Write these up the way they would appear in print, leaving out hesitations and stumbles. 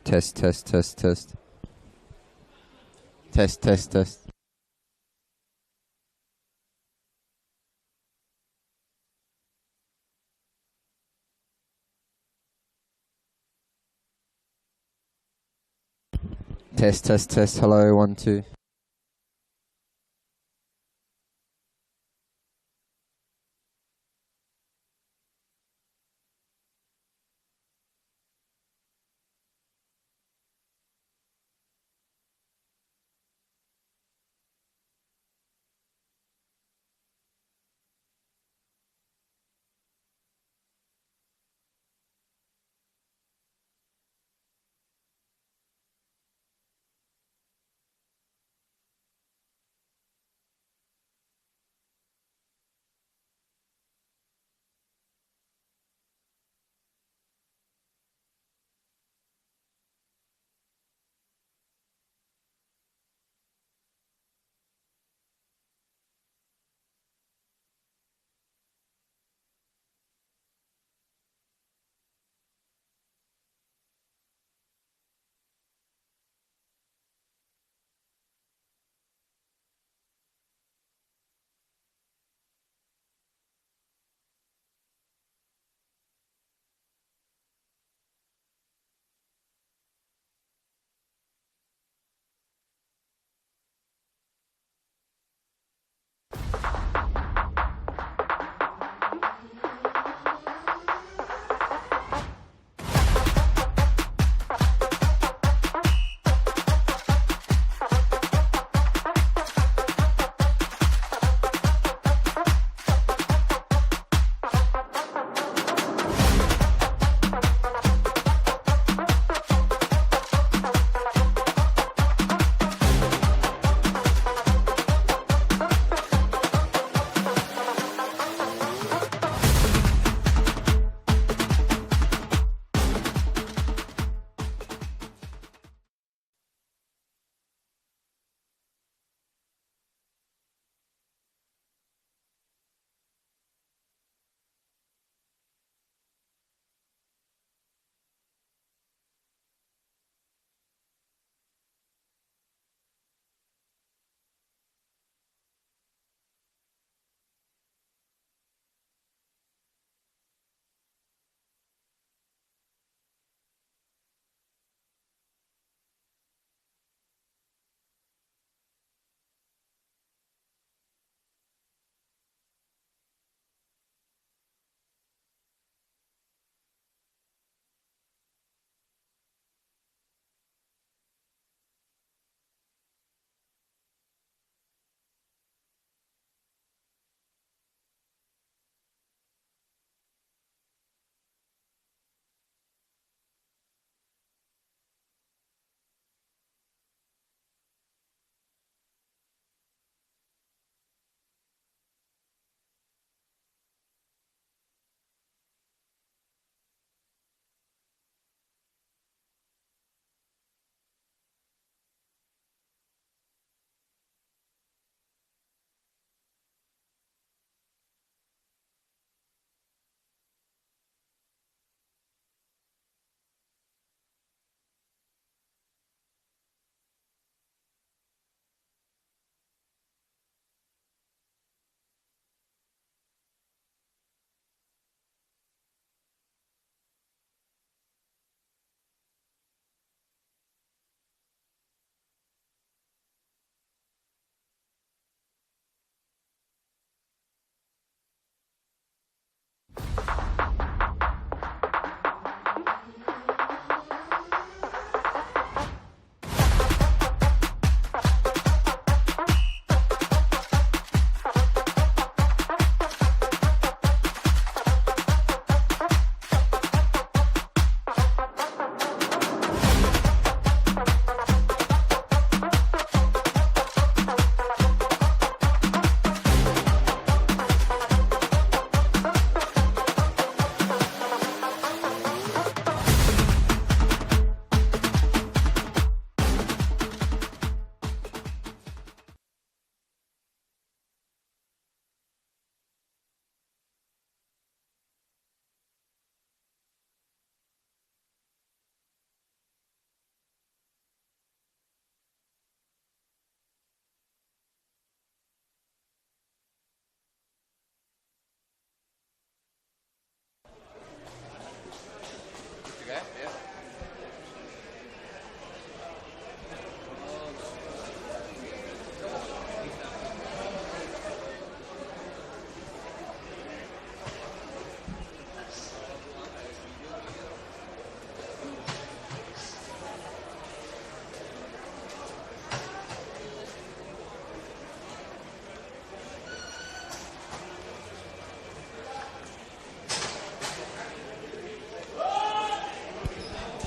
Test, test, test, test. Test, test, test. Test, test, test. Hello, 1, 2.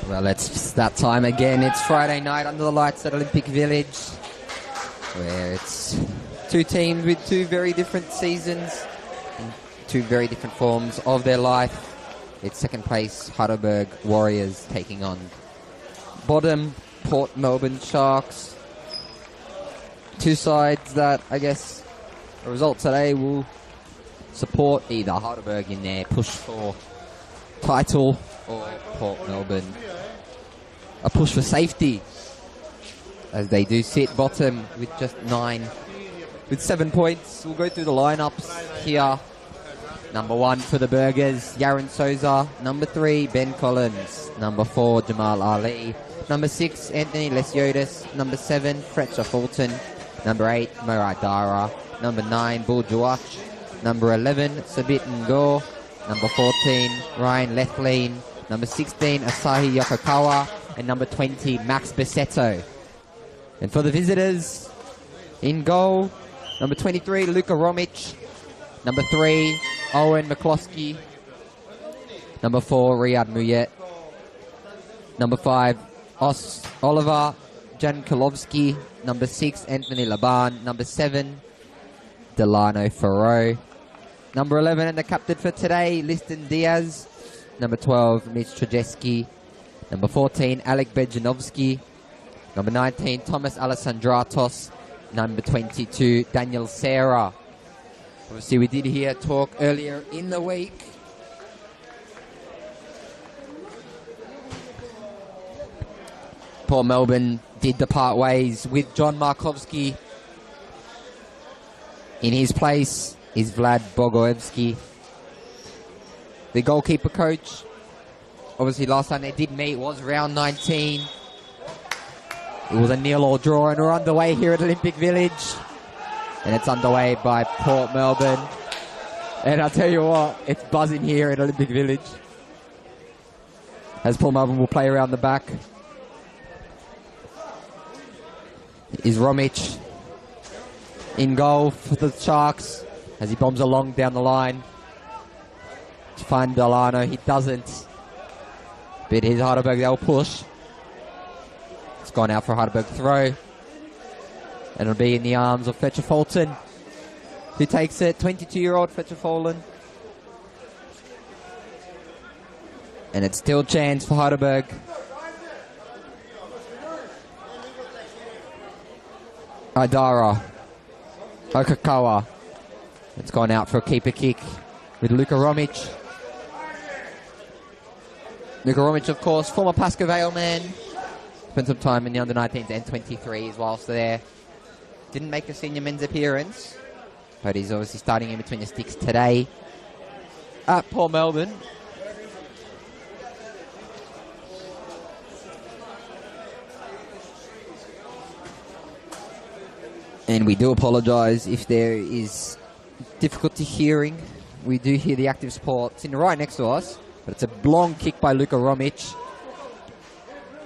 Well, it's that time again. It's Friday night under the lights at Olympic Village, where it's two teams with two very different seasons, and two very different forms of their life. It's second place Heidelberg Warriors taking on bottom Port Melbourne Sharks. Two sides that, I guess, a result today will support either Heidelberg in their push for title or Port Melbourne a push for safety, as they do sit bottom with just 7 points. We'll go through the lineups here. Number 1 for the Burgers, Yaron Souza. Number 3, Ben Collins. Number 4, Jamal Ali. Number 6, Anthony Lesiotis. Number 7, Fletcher Fulton. Number 8, Murai Dara. Number 9, Bull Juach. Number 11, Sabit Ngo. Number 14, Ryan Lethlean. Number 16, Asahi Yokokawa. And number 20, Max Besetto. And for the visitors, in goal, number 23, Luka Romic. Number 3, Owen McCloskey. Number 4, Riyad Muyet. Number 5, Oliver Jankulovsky. Number 6, Anthony Laban. Number 7, Delano Farrow. Number 11, and the captain for today, Liston Diaz. Number 12, Mitch Trajeski. Number 14, Alek Bejanovsky. Number 19, Thomas Alessandratos. Number 22, Daniel Serra. Obviously, we did hear talk earlier in the week. Port Melbourne did depart ways with John Markovsky. In his place is Vlad Bogoevsky, the goalkeeper coach. Obviously, last time they did meet was round 19. It was a 0-0 draw, and we're underway here at Olympic Village. And it's underway by Port Melbourne. And I'll tell you what, it's buzzing here at Olympic Village, as Port Melbourne will play around the back. Is Romic in goal for the Sharks as he bombs along down the line to find Delano. He doesn't. But here's Heidelberg, they'll push. It's gone out for a Heidelberg throw. And it'll be in the arms of Fletcher Fulton, who takes it. 22-year-old Fletcher Fulton. And it's still chance for Heidelberg. Idara. Okakawa. It's gone out for a keeper kick with Luka Romic. Luka Romic, of course, former Pasco Vale man. Spent some time in the under-19s and 23s whilst there. Didn't make a senior men's appearance, but he's obviously starting in between the sticks today at Port Melbourne. And we do apologise if there is difficulty hearing. We do hear the active support. It's right next to us, but it's a long kick by Luka Romic.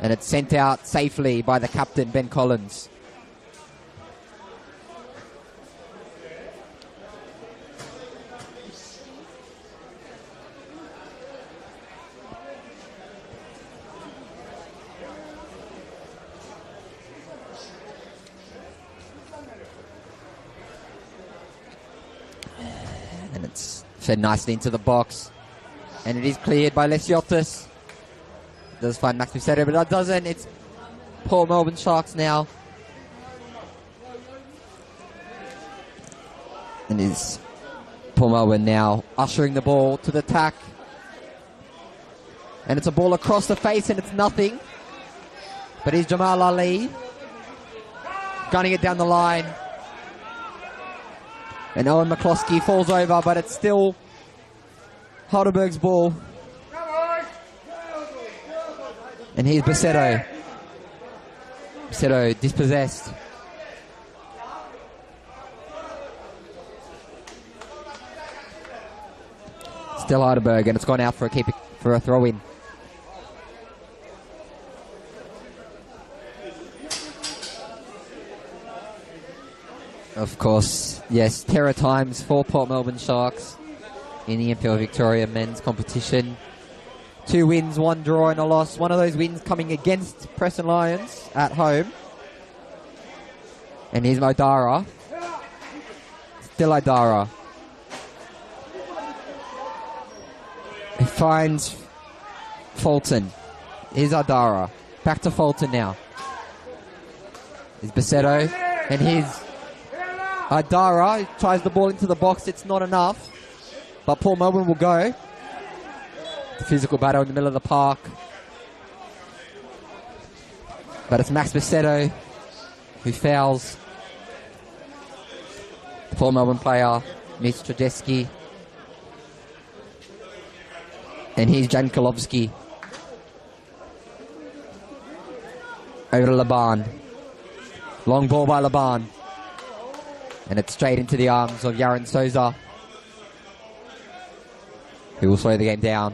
And it's sent out safely by the captain, Ben Collins. And it's fed nicely into the box. And it is cleared by Lesiotis. Does find Max Besetto, but that doesn't. It's Port Melbourne Sharks now. And it's Port Melbourne now ushering the ball to the attack. And it's a ball across the face, and it's nothing. But here's Jamal Ali gunning it down the line. And Owen McCloskey falls over, but it's still Heidelberg's ball. And here's Besetto. Besetto dispossessed. Still Heidelberg, and it's gone out for a throw-in. Of course, yes, terror times for Port Melbourne Sharks in the NPL Victoria men's competition. 2 wins, 1 draw and a loss. One of those wins coming against Preston Lions at home. And here's Modara. Still Idara. He finds Fulton. Here's Idara. Back to Fulton now. Here's Basetto. And here's Idara. He tries the ball into the box. It's not enough. But Paul Melbourne will go. The physical battle in the middle of the park. But it's Max Basetto who fouls. The Paul Melbourne player, Mitch Trajeski. And here's Jan Kolovsky. Over to Laban. Long ball by Laban. And it's straight into the arms of Yaron Souza, who will slow the game down.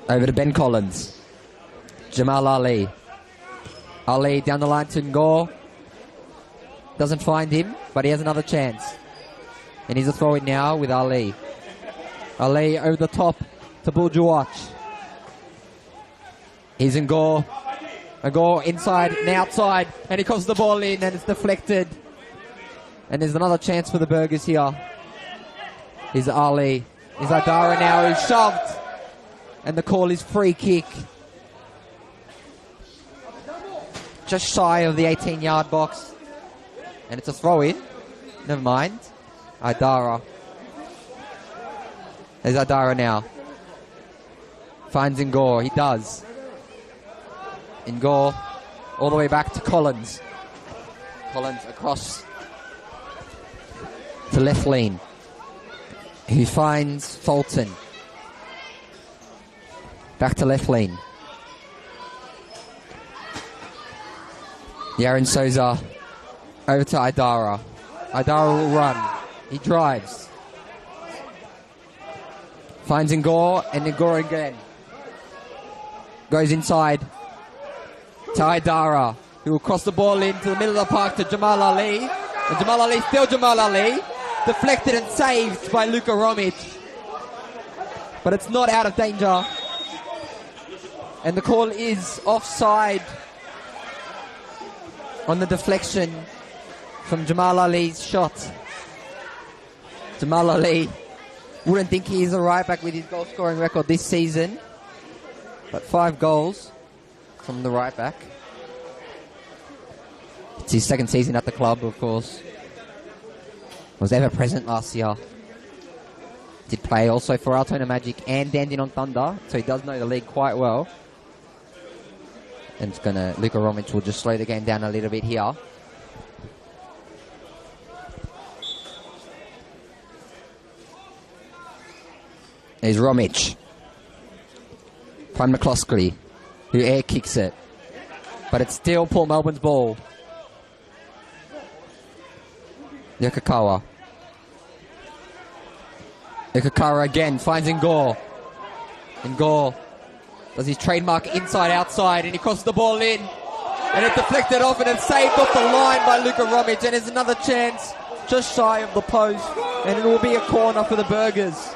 Over to Ben Collins. Jamal Ali. Ali down the line to Ngor. Doesn't find him, but he has another chance. And he's a throw-in now with Ali. Ali over the top to Buljawach. Here's Ngor. Ngor inside and outside, and he crosses the ball in, and it's deflected. And there's another chance for the Burgers here. Here's Ali. Here's Idara now, who's shoved. And the call is free kick. Just shy of the 18-yard box. And it's a throw-in. Never mind. Idara. There's Idara now. Finds Ngor. He does. Ngor all the way back to Collins. Collins across to left lane. He finds Fulton. Back to left lane. Yaron Souza over to Idara. Idara will run. He drives. Finds Ngor, and Ngor again. Goes inside to Idara, who will cross the ball into the middle of the park to Jamal Ali. And Jamal Ali, still Jamal Ali. Deflected and saved by Luka Romic. But it's not out of danger. And the call is offside on the deflection from Jamal Ali's shot. Jamal Ali, wouldn't think he is a right back with his goal scoring record this season. But 5 goals from the right back. It's his second season at the club, of course. Was ever present last year. Did play also for Altona Magic and Dandenong Thunder, so he does know the league quite well. And it's gonna, Luka Romic will just slow the game down a little bit here. There's Romic. Prime McCloskey, who air kicks it. But it's still Paul Melbourne's ball. Yokakawa. Yokakawa again finds Ngor. Ngor does his trademark inside-outside, and he crosses the ball in. And it's deflected off, and it's saved off the line by Luka Romic. And there's another chance just shy of the post. And it will be a corner for the Burgers.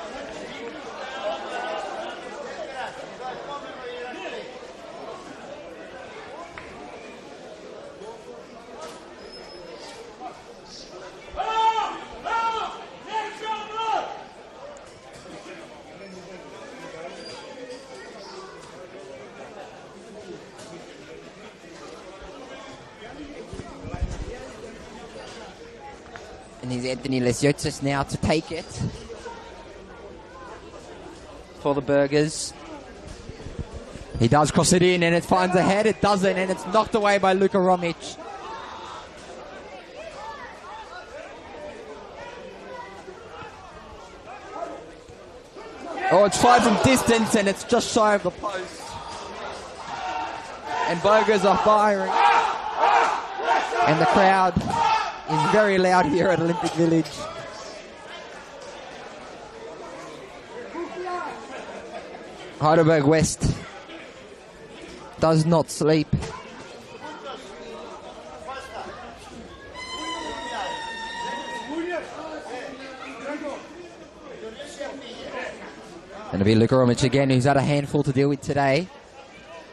And here's Anthony Lesiotis now to take it for the Burgers. He does cross it in, and it finds a head. It doesn't, and it's knocked away by Luka Romic. Oh, it's fired from distance, and it's just shy of the post. And Burgers are firing. And the crowd is very loud here at Olympic Village. Heidelberg West does not sleep. And it'll be Luka Romic again, who's had a handful to deal with today.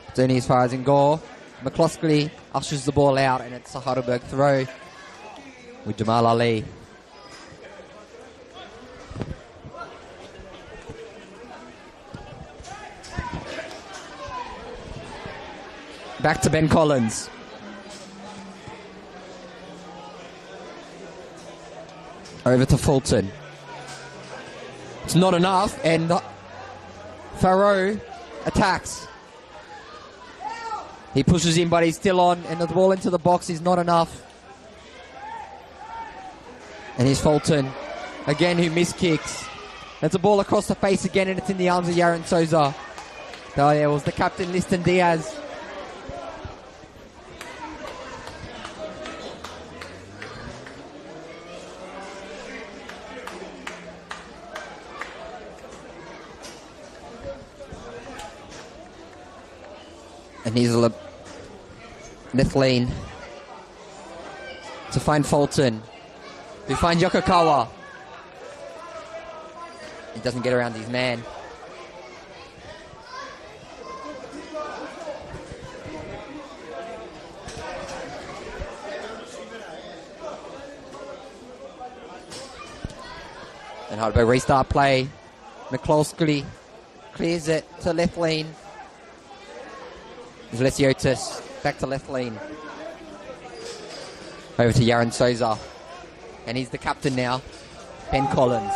It's only as far as in goal. McCloskey ushers the ball out, and it's a Heidelberg throw with Jamal Ali. Back to Ben Collins. Over to Fulton. It's not enough, and Farrow attacks. He pushes in, but he's still on, and the ball into the box is not enough. And here's Fulton, again, who missed kicks. That's a ball across the face again, and it's in the arms of Yaron Souza. Oh yeah, it was the captain, Liston Diaz. And he's Nethline to find Fulton. We find Yokokawa. He doesn't get around his man. And Heidelberg restart play. McCloskey clears it to left lane. Lesiotis back to left lane. Over to Yaron Souza. And he's the captain now. Ben Collins.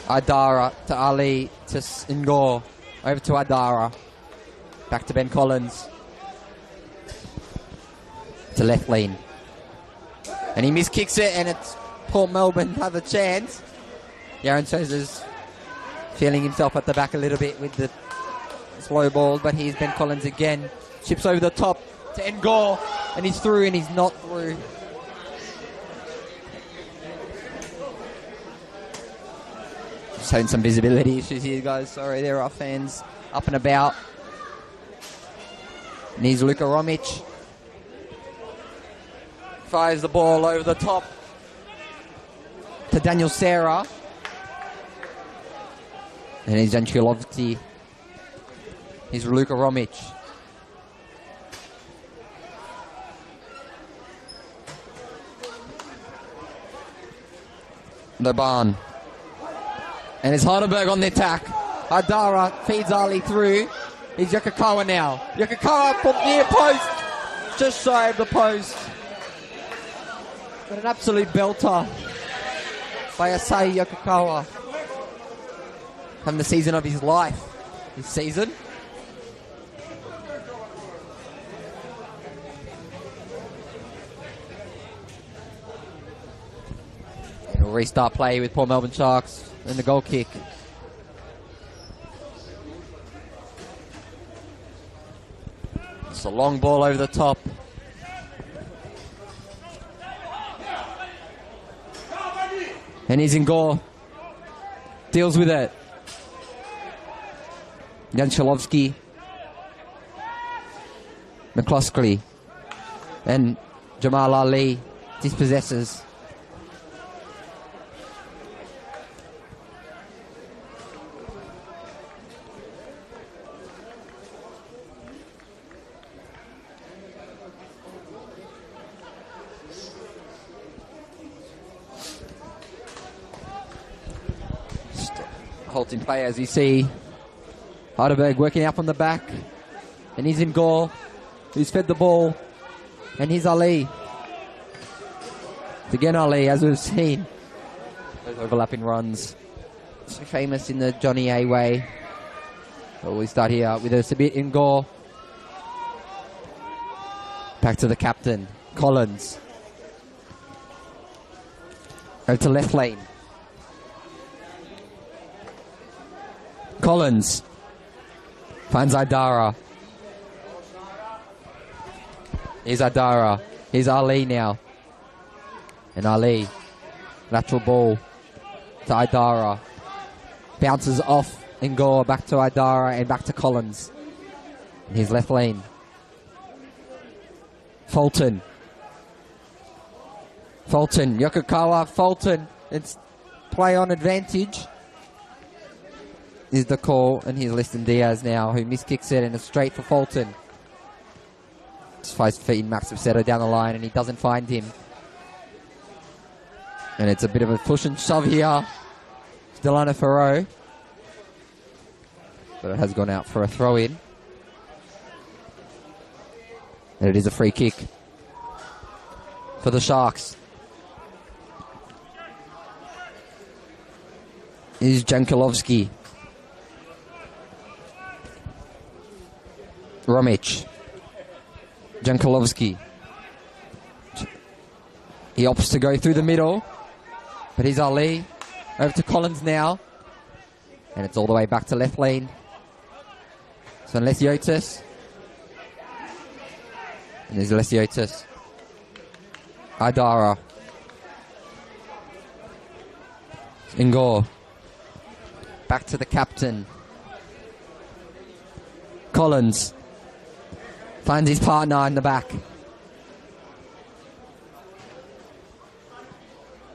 Idara to Ali to Ngor. Over to Idara. Back to Ben Collins. To left lane. And he miskicks it, and it's Port Melbourne have a chance. Yaron Souza's feeling himself at the back a little bit with the slow ball, but here's Ben Collins again. Chips over the top to Ngor, and he's through, and he's not through. Just having some visibility issues here, guys. Sorry, there are fans up and about. And here's Luka Romic. Fires the ball over the top to Daniel Serra. And here's Jančilovski. Here's Luka Romic. Laban. And it's Heidelberg on the attack. Idara feeds Ali through. He's Yokokawa now. Yokokawa from near post. Just shy of the post. But an absolute belter by Asai Yokokawa. Having the season of his life this season. We'll restart play with Port Melbourne Sharks and the goal kick. It's a long ball over the top. And he's in goal. Deals with it. Jančilovski. McCloskey. And Jamal Ali dispossesses. Halting play as you see Heidelberg working out from the back, and he's in goal. He's fed the ball, and here's Ali. It's again Ali, as we've seen. Those overlapping runs. So famous in the Johnny A way. But we start here with a Sabit in goal. Back to the captain, Collins. Over to left lane. Collins finds Idara. Here's Idara. Here's Ali now. And Ali. Lateral ball to Idara. Bounces off Ngor, back to Idara and back to Collins. And here's left lane. Fulton. Fulton, Yokokawa, Fulton. It's play on advantage is the call, and here's Liston Diaz now, who miskicks it, and it's straight for Fulton. Just tries to feed Max Vicetto down the line, and he doesn't find him. And it's a bit of a push and shove here. Delano Ferro. But it has gone out for a throw-in. And it is a free kick for the Sharks. Is Jankilovsky. Romic. Jankilovsky. He opts to go through the middle. But here's Ali. Over to Collins now. And it's all the way back to left lane. So Lesiotis. And there's Lesiotis. Idara. Ingor. Back to the captain. Collins. Finds his partner in the back.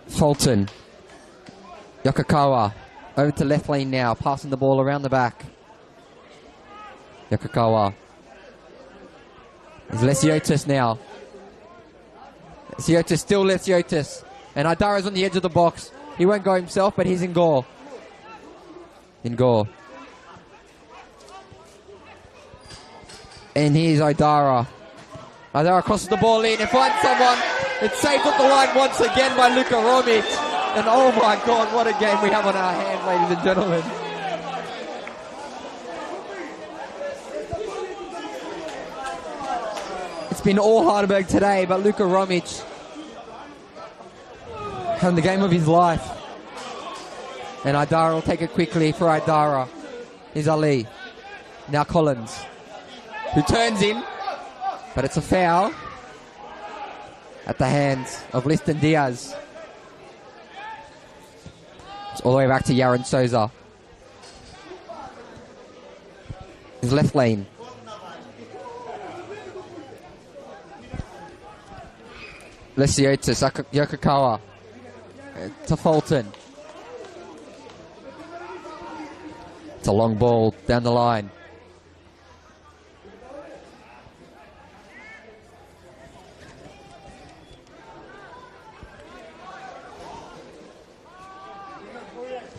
Fulton. Yokokawa. Over to left lane now. Passing the ball around the back. Yokokawa. It's Lesiotis now. Lesiotis, still Lesiotis. And Idara's on the edge of the box. He won't go himself, but he's in goal. In goal. And here's Idara. Idara crosses the ball in and finds someone. It's saved at the line once again by Luka Romic. And oh my God, what a game we have on our hands, ladies and gentlemen. It's been all Heidelberg today, but Luka Romic having the game of his life. And Idara will take it quickly for Idara. Here's Ali. Now Collins, who turns in, but it's a foul at the hands of Liston Diaz. It's all the way back to Yaron Souza. His left lane. Lesiotis, Yokokawa to Fulton. It's a long ball down the line.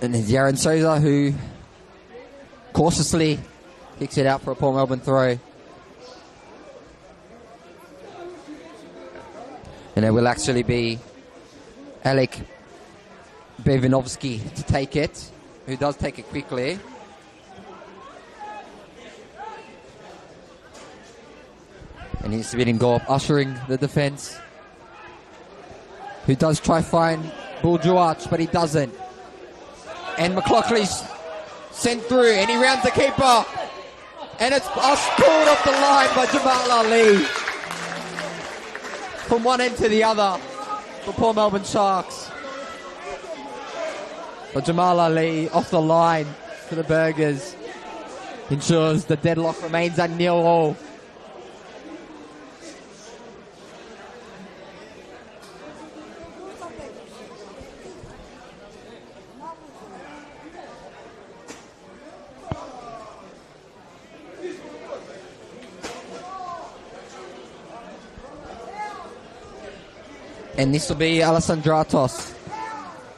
And there's Yaron Souza, who cautiously kicks it out for a Port Melbourne throw. And it will actually be Alec Bevinovsky to take it, who does take it quickly. And he's submitting goal, ushering the defence, who does try find Buljuach, but he doesn't. And McLaughlin's sent through, and he rounds the keeper. And it's pulled off the line by Jamal Ali. From one end to the other for Port Melbourne Sharks. But Jamal Ali off the line for the Burgers ensures the deadlock remains at 0-0. And this will be Alessandratos.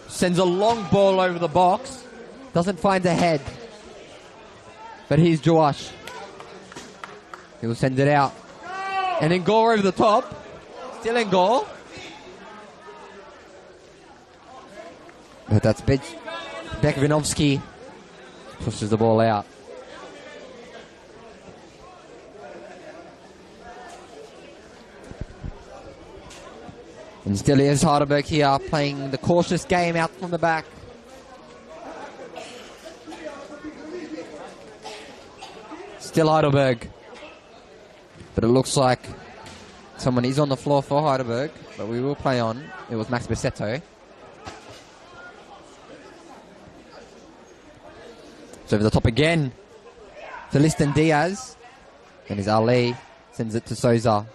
Sends a long ball over the box. Doesn't find a head. But here's Joash. He will send it out. And then Gore over the top. Still in goal. But that's Bekvinovsky. Pushes the ball out. And still is Heidelberg here, playing the cautious game out from the back. Still Heidelberg. But it looks like someone is on the floor for Heidelberg, but we will play on. It was Max Vicetto. It's over the top again to Liston Diaz. And his Ali sends it to Souza,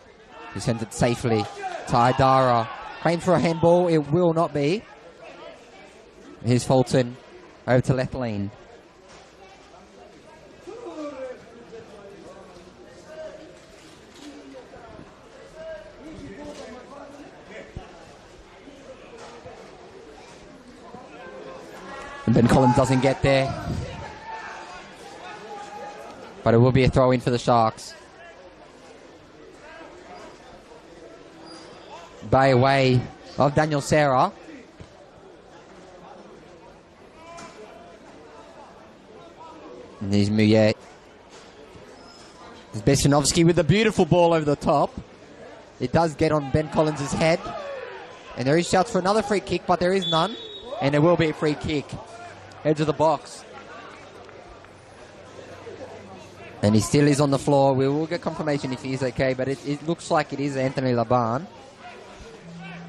who sends it safely to Idara. Claims for a handball. It will not be. Here's Fulton over to left lane. And Ben Collins doesn't get there. But it will be a throw-in for the Sharks. By way of Daniel Serra. And there's Mouillet. There's Beshanovsky with the beautiful ball over the top. It does get on Ben Collins' head. And there is shouts for another free kick, but there is none. And there will be a free kick. Edge of the box. And he still is on the floor. We will get confirmation if he is okay, but it looks like it is Anthony Laban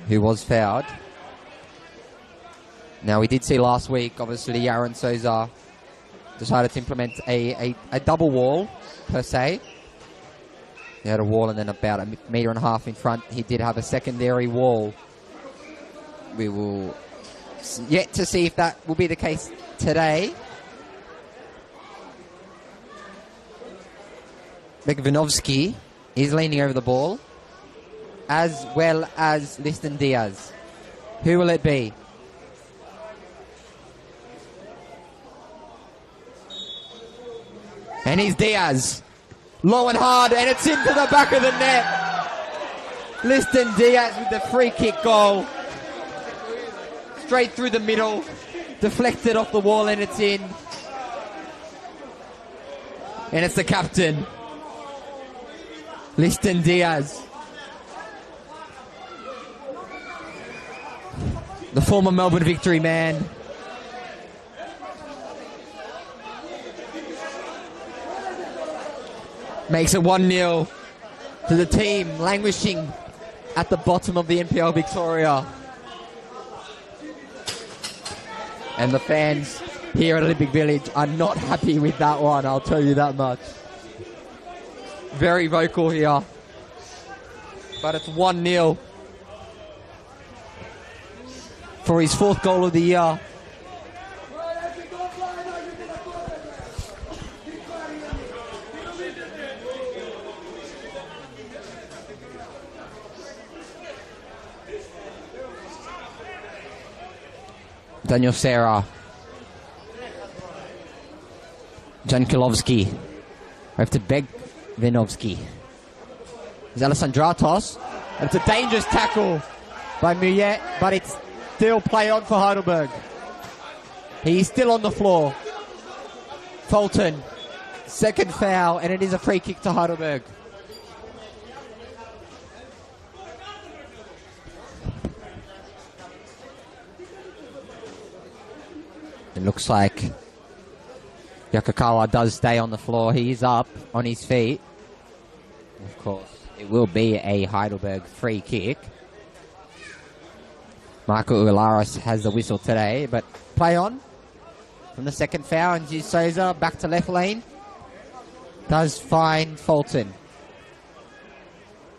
who was fouled. Now, we did see last week, obviously, Aaron Souza decided to implement a double wall, per se. He had a wall and then about a metre and a half in front. He did have a secondary wall. We will yet to see if that will be the case today. Bekvanovsky is leaning over the ball, as well as Liston Diaz. Who will it be? And he's Diaz. Low and hard, and it's into the back of the net. Liston Diaz with the free kick goal. Straight through the middle. Deflected off the wall, and it's in. And it's the captain, Liston Diaz. The former Melbourne Victory man. Makes it 1-0 to the team languishing at the bottom of the NPL Victoria. And the fans here at Olympic Village are not happy with that one, I'll tell you that much. Very vocal here. But it's 1-0 for his 4th goal of the year. Daniel Serra. Jankilovsky. Over to Begvinovsky. There's Alessandratos. And it's a dangerous tackle by Mouillet, but it's still play on for Heidelberg. He's still on the floor. Fulton. Second foul, and it is a free kick to Heidelberg. It looks like Yakakawa does stay on the floor. He is up on his feet. Of course, it will be a Heidelberg free kick. Marco Ularos has the whistle today, but play on from the second foul. And G. Souza back to left lane. Does find Fulton.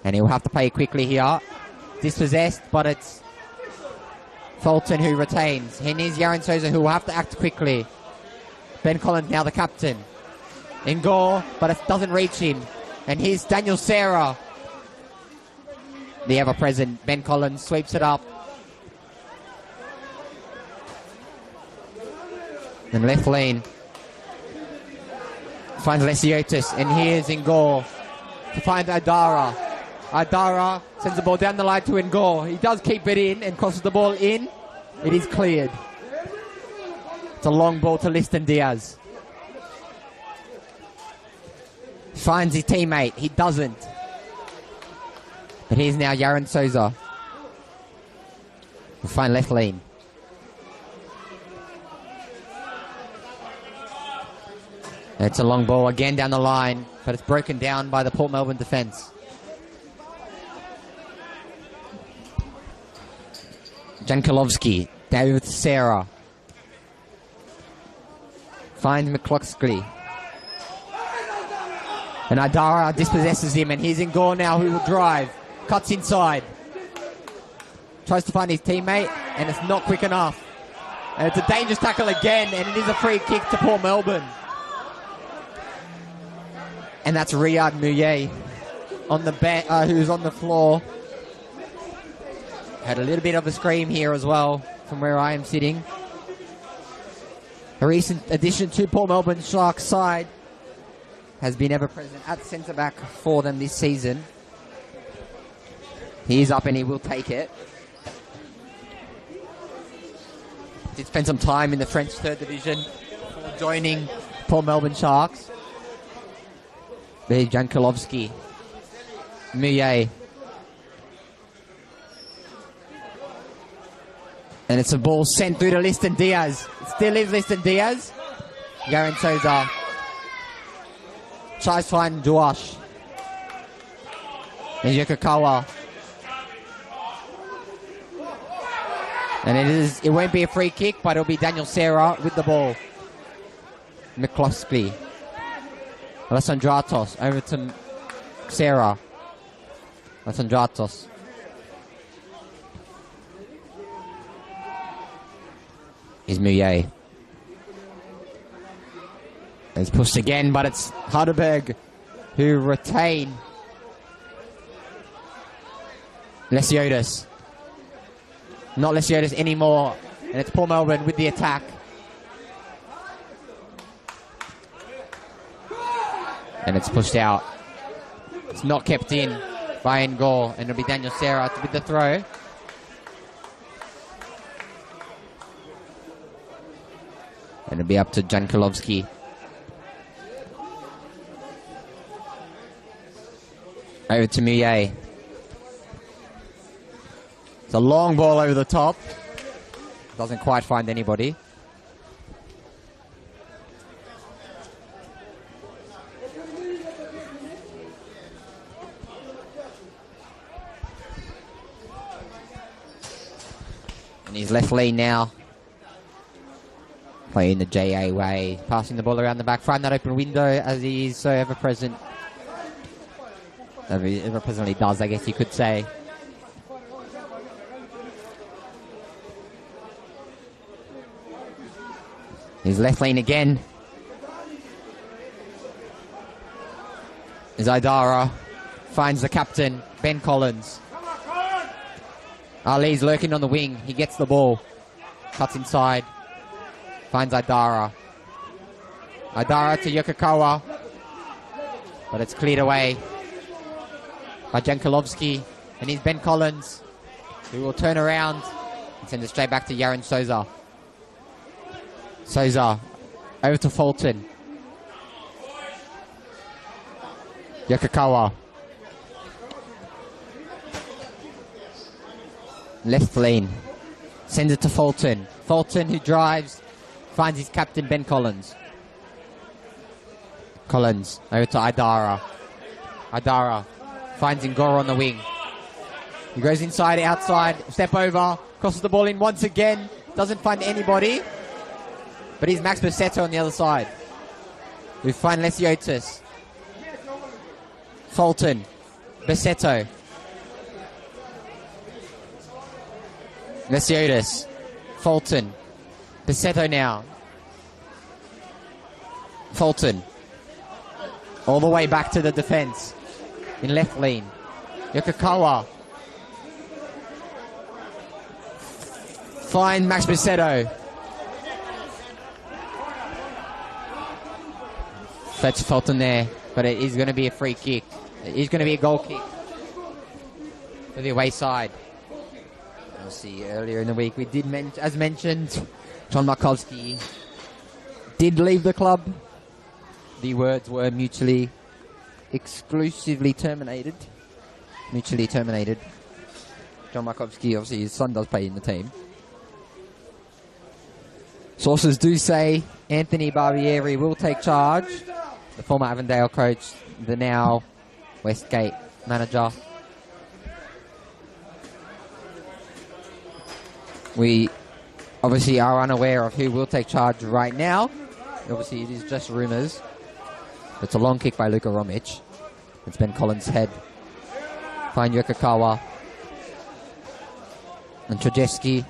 And he'll have to play quickly here. Dispossessed, but it's Fulton who retains. And here's Yaron Souza who will have to act quickly. Ben Collins now the captain. In goal, but it doesn't reach him. And here's Daniel Serra. The ever-present Ben Collins sweeps it up. And left lane. Finds Lesiotis. And here's in goal to find Adara. Adara sends the ball down the line to Ngor. He does keep it in and crosses the ball in. It is cleared. It's a long ball to Liston Diaz. Finds his teammate. He doesn't. But here's now Yaron Souza. We'll find left lane. It's a long ball again down the line, but it's broken down by the Port Melbourne defence. Jankilovsky, David Serra. Finds McCloskey. And Adara dispossesses him, and he's in goal now, who will drive. Cuts inside. Tries to find his teammate, and it's not quick enough. And it's a dangerous tackle again, and it is a free kick to Port Melbourne. And that's Riyad Mouye on the who's on the floor. Had a little bit of a scream here as well from where I am sitting. A recent addition to Port Melbourne Sharks side has been ever present at centre back for them this season. He is up and he will take it. Did spend some time in the French 3rd Division before joining Port Melbourne Sharks. There's Jankulovski. Mouye. And it's a ball sent through to Liston Diaz. It still is Liston Diaz. Yaron Souza tries to find Duash. And Yokokawa. And it won't be a free kick, but it'll be Daniel Serra with the ball. McCloskey. Alessandratos over to Serra. Alessandratos. Is Mouye. It's pushed again, but it's Heidelberg who retain Lesiotis. Not Lesiotis anymore, and it's Port Melbourne with the attack. And it's pushed out. It's not kept in by Ngor, and it'll be Daniel Serra with the throw. And it'll be up to Jankulovski. Over to Mouye. It's a long ball over the top. Doesn't quite find anybody. And he's left lane now. Playing the JA way. Passing the ball around the back. Find that open window as he is so ever present. Ever presently does, I guess you could say. He's left lane again. Zaidara finds the captain, Ben Collins. Ali's lurking on the wing. He gets the ball. Cuts inside. Finds Aidara. Aidara to Yokokawa. But it's cleared away by Jankulovski. And he's Ben Collins, who will turn around and send it straight back to Yaron Souza. Souza over to Fulton. Yokokawa. Left lane. Sends it to Fulton. Fulton, who drives, finds his captain Ben Collins. Collins over to Aidara. Aidara finds Ngor on the wing. He goes inside, outside, step over, crosses the ball in once again. Doesn't find anybody. But he's Max Bassetto on the other side. We find Lesiotis. Fulton. Bassetto. Lesiotis. Fulton. Bassetto now. Fulton. All the way back to the defense. In left lane. Yokokawa. Find Max Bassetto. That's Fulton there, but it is going to be a free kick. It is going to be a goal kick for the away side. We'll see earlier in the week, we did, as mentioned, John Markovsky did leave the club. The words were mutually terminated. Mutually terminated. John Markovsky, obviously his son does play in the team. Sources do say Anthony Barbieri will take charge. The former Avondale coach, the now Westgate manager. We obviously are unaware of who will take charge right now. Obviously, it is just rumours. It's a long kick by Luka Romic. It's Ben Collins' head. Find Yokokawa. And Trajeski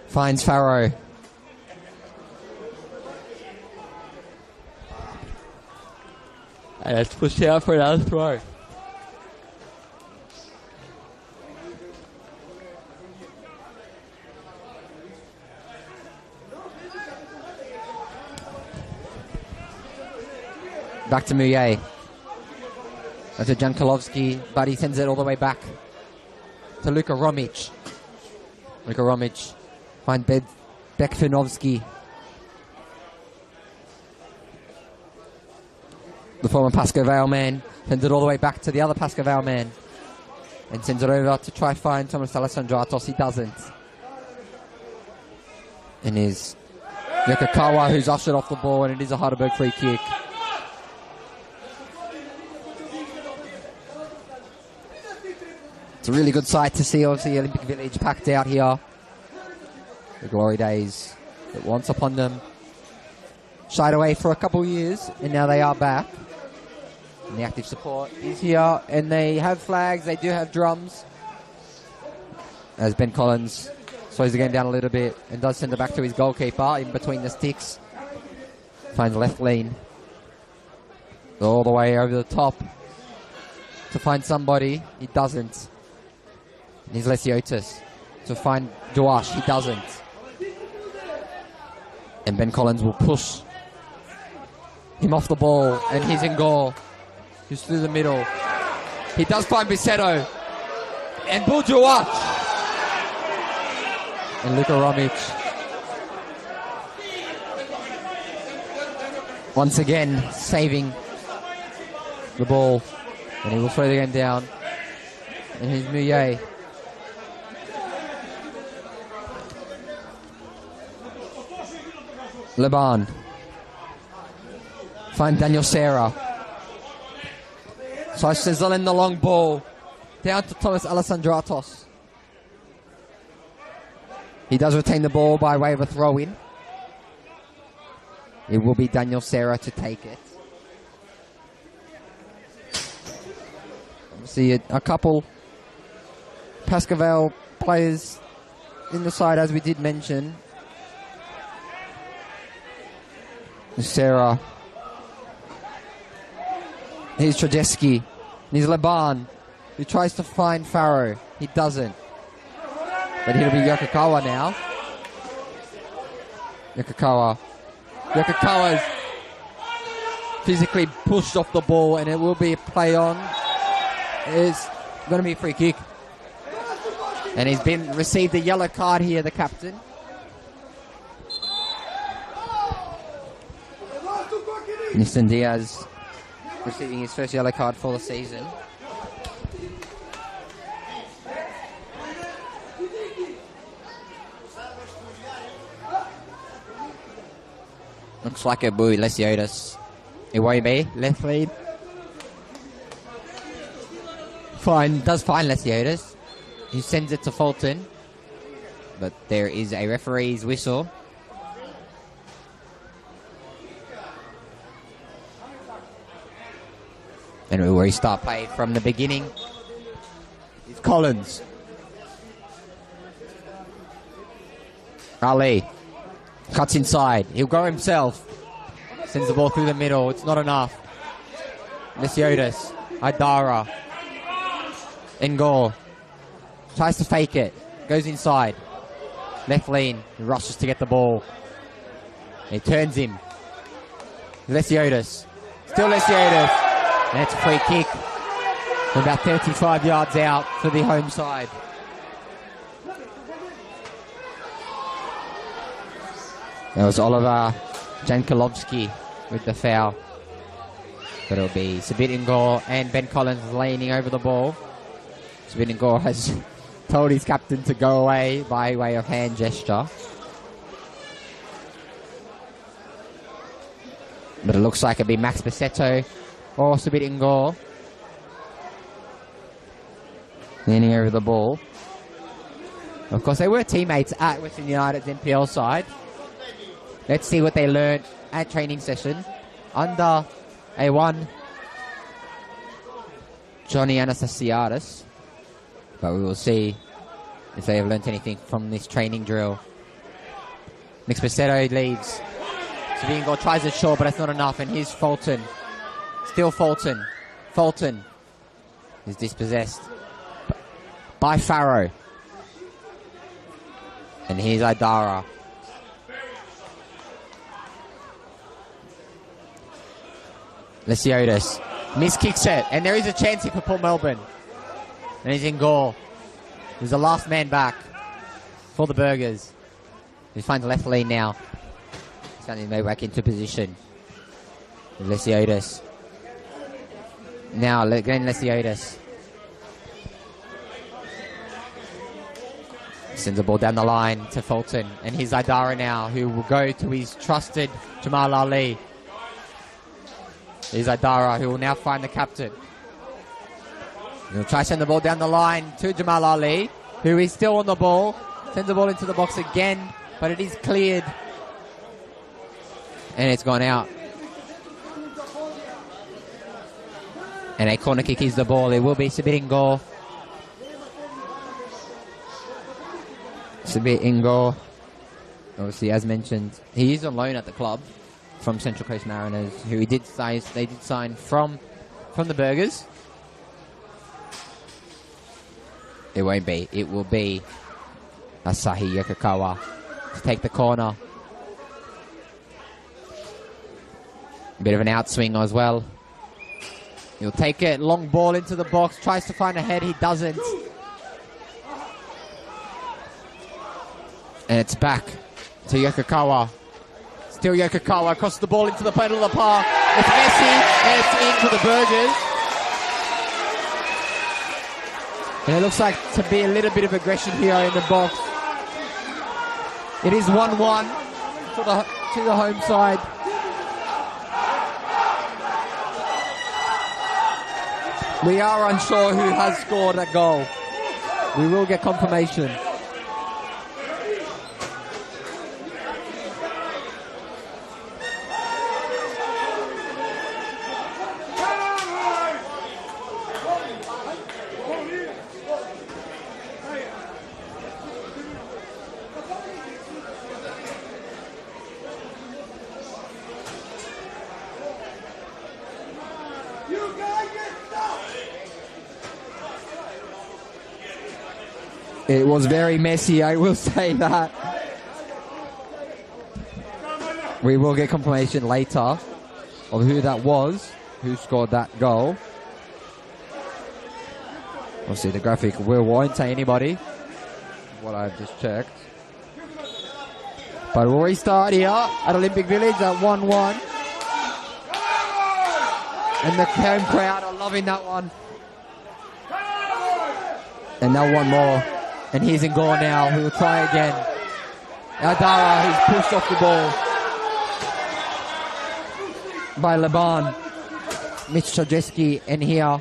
finds Farrow. And it's pushed out for another throw. Back to Muye. That's to Jankolovsky, but he sends it all the way back to Luka Romic. Luka Romic finds Bekfinovsky. The former Pasco Vale man sends it all the way back to the other Pasco Vale man and sends it over to try find Thomas Alessandratos. He doesn't. And is Yokokawa who's ushered off the ball, and it is a Heidelberg free kick. It's a really good sight to see, obviously, Olympic Village packed out here. The glory days that once upon them shied away for a couple of years, and now they are back. And the active support is here, and they have flags, they do have drums. As Ben Collins slows the game down a little bit and does send it back to his goalkeeper in between the sticks. Finds left lean. All the way over the top to find somebody. He doesn't. And he's Lesiotis to find Duash. He doesn't. And Ben Collins will push him off the ball, and he's in goal. He's through the middle. He does find Bisetto. And Buljuach. And Luka Romic. Once again, saving the ball. And he will throw the game down. And here's Muye. Leban. Find Daniel Serra. So Sizzle in the long ball. Down to Thomas Alessandratos. He does retain the ball by way of a throw-in. It will be Daniel Serra to take it. See a couple Pasco Vale players in the side, as we did mention. Serra. Here's Trajeski. Here's Leban, who tries to find Farrow. He doesn't. But it'll be Yokokawa now. Yokokawa's physically pushed off the ball, and it will be a play on. It's going to be a free kick. And he's received a yellow card here, the captain. Nissan Diaz receiving his first yellow card for the season. Looks like a boo, Lesiotis. Iwobi, left lead. Does find Lesiotis. He sends it to Fulton. But there is a referee's whistle. And we will restart play from the beginning. It's Collins. Ali cuts inside. He'll go himself. Sends the ball through the middle. It's not enough. Lesiotis. Idara. Engor. Tries to fake it. Goes inside. Left lean. He rushes to get the ball. He turns him. Lesiotis. Still Lesiotis. And it's a free kick from about 35 yards out for the home side. There was Oliver Jankolovsky with the foul. But it'll be Sabitengor and Ben Collins leaning over the ball. Sabitengor has told his captain to go away by way of hand gesture. But it looks like it'll be Max Bisetto or Sabitengor leaning over the ball. Of course, they were teammates at Western United's NPL side. Let's see what they learned at training session under A1 Johnny Anastasiadis. But we will see if they have learnt anything from this training drill. Nick Spacetto leaves. Savingo tries it short, but it's not enough. And here's Fulton. Still Fulton. Fulton is dispossessed by Farrow. And here's Idara. Lesiotis. Miss kicks it. And there is a chance here for Port Melbourne. And he's in goal. He's the last man back for the Burgers. He finds left lane now. He's going to move back into position. Lesiotis. Now, Glenn Lesiotis. Sends the ball down the line to Fulton. And here's Idara now, who will go to his trusted Jamal Ali. Here's Idara, who will now find the captain. He'll try to send the ball down the line to Jamal Ali, who is still on the ball. Sends the ball into the box again, but it is cleared. And it's gone out. And a corner kick is the ball. It will be Sabit Ingor. Sabit Ingor, obviously, as mentioned, he is on loan at the club from Central Coast Mariners, who they did sign from the Burgers. It won't be. It will be Asahi Yokokawa to take the corner. A bit of an outswing as well. He'll take it. Long ball into the box. Tries to find a head. He doesn't. And it's back to Yokokawa. Still Yokokawa across the ball into the middle of the park. It's Messi. And it's in for the Burgers. And it looks like to be a little bit of aggression here in the box. It is 1-1 to the home side. We are unsure who has scored that goal. We will get confirmation. It was very messy, I will say that. We will get confirmation later of who that was, who scored that goal. Obviously the graphic won't say anybody, what I've just checked. But we'll restart here at Olympic Village at 1-1. And the home crowd are loving that one. And now one more. And he's in goal now. We will try again. Adara, who's pushed off the ball by Laban. Mitch Chodzeski, and here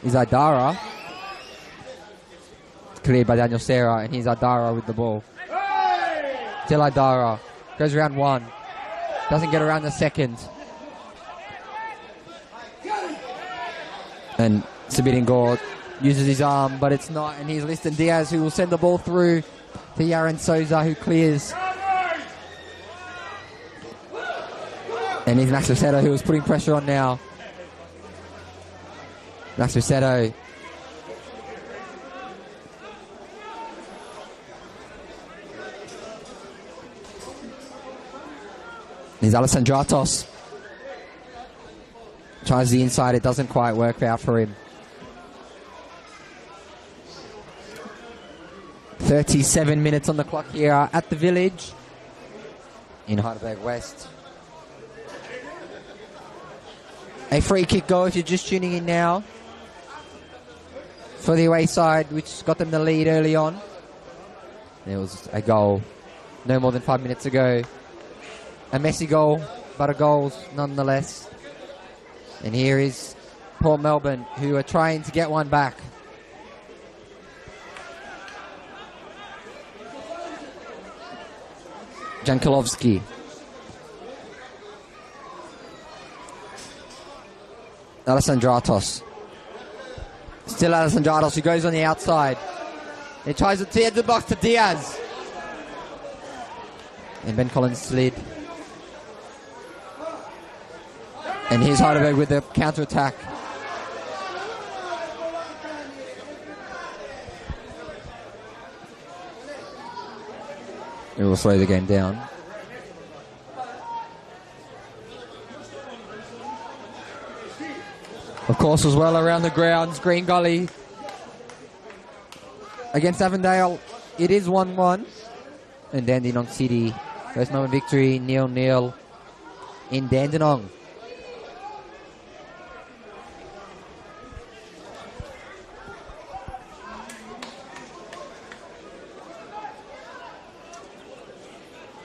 is Adara. It's cleared by Daniel Serra, and here's Adara with the ball. Still Adara. Goes around one. Doesn't get around the second. And Sabit Ingor uses his arm, but it's not. And here's Liston Diaz, who will send the ball through to Yaron Souza, who clears. And here's Max Rossetto, who is putting pressure on now. Max Rossetto. Here's Alessandratos. Tries the inside, it doesn't quite work out for him. 37 minutes on the clock here at the Village in Heidelberg West. A free kick goal if you're just tuning in now for the away side, which got them the lead early on. There was a goal no more than 5 minutes ago. A messy goal, but a goal nonetheless. And here is Port Melbourne, who are trying to get one back. Jankilovsky. Alessandratos. Still Alison Jardel. She goes on the outside. He tries to tear the box to Diaz. And Ben Collins slid. And here's Heidelberg with the counter-attack. It will slow the game down. Of course, as well around the grounds, Green Gully against Avondale. It is 1-1. And Dandenong City, first Melbourne victory, 0-0 in Dandenong.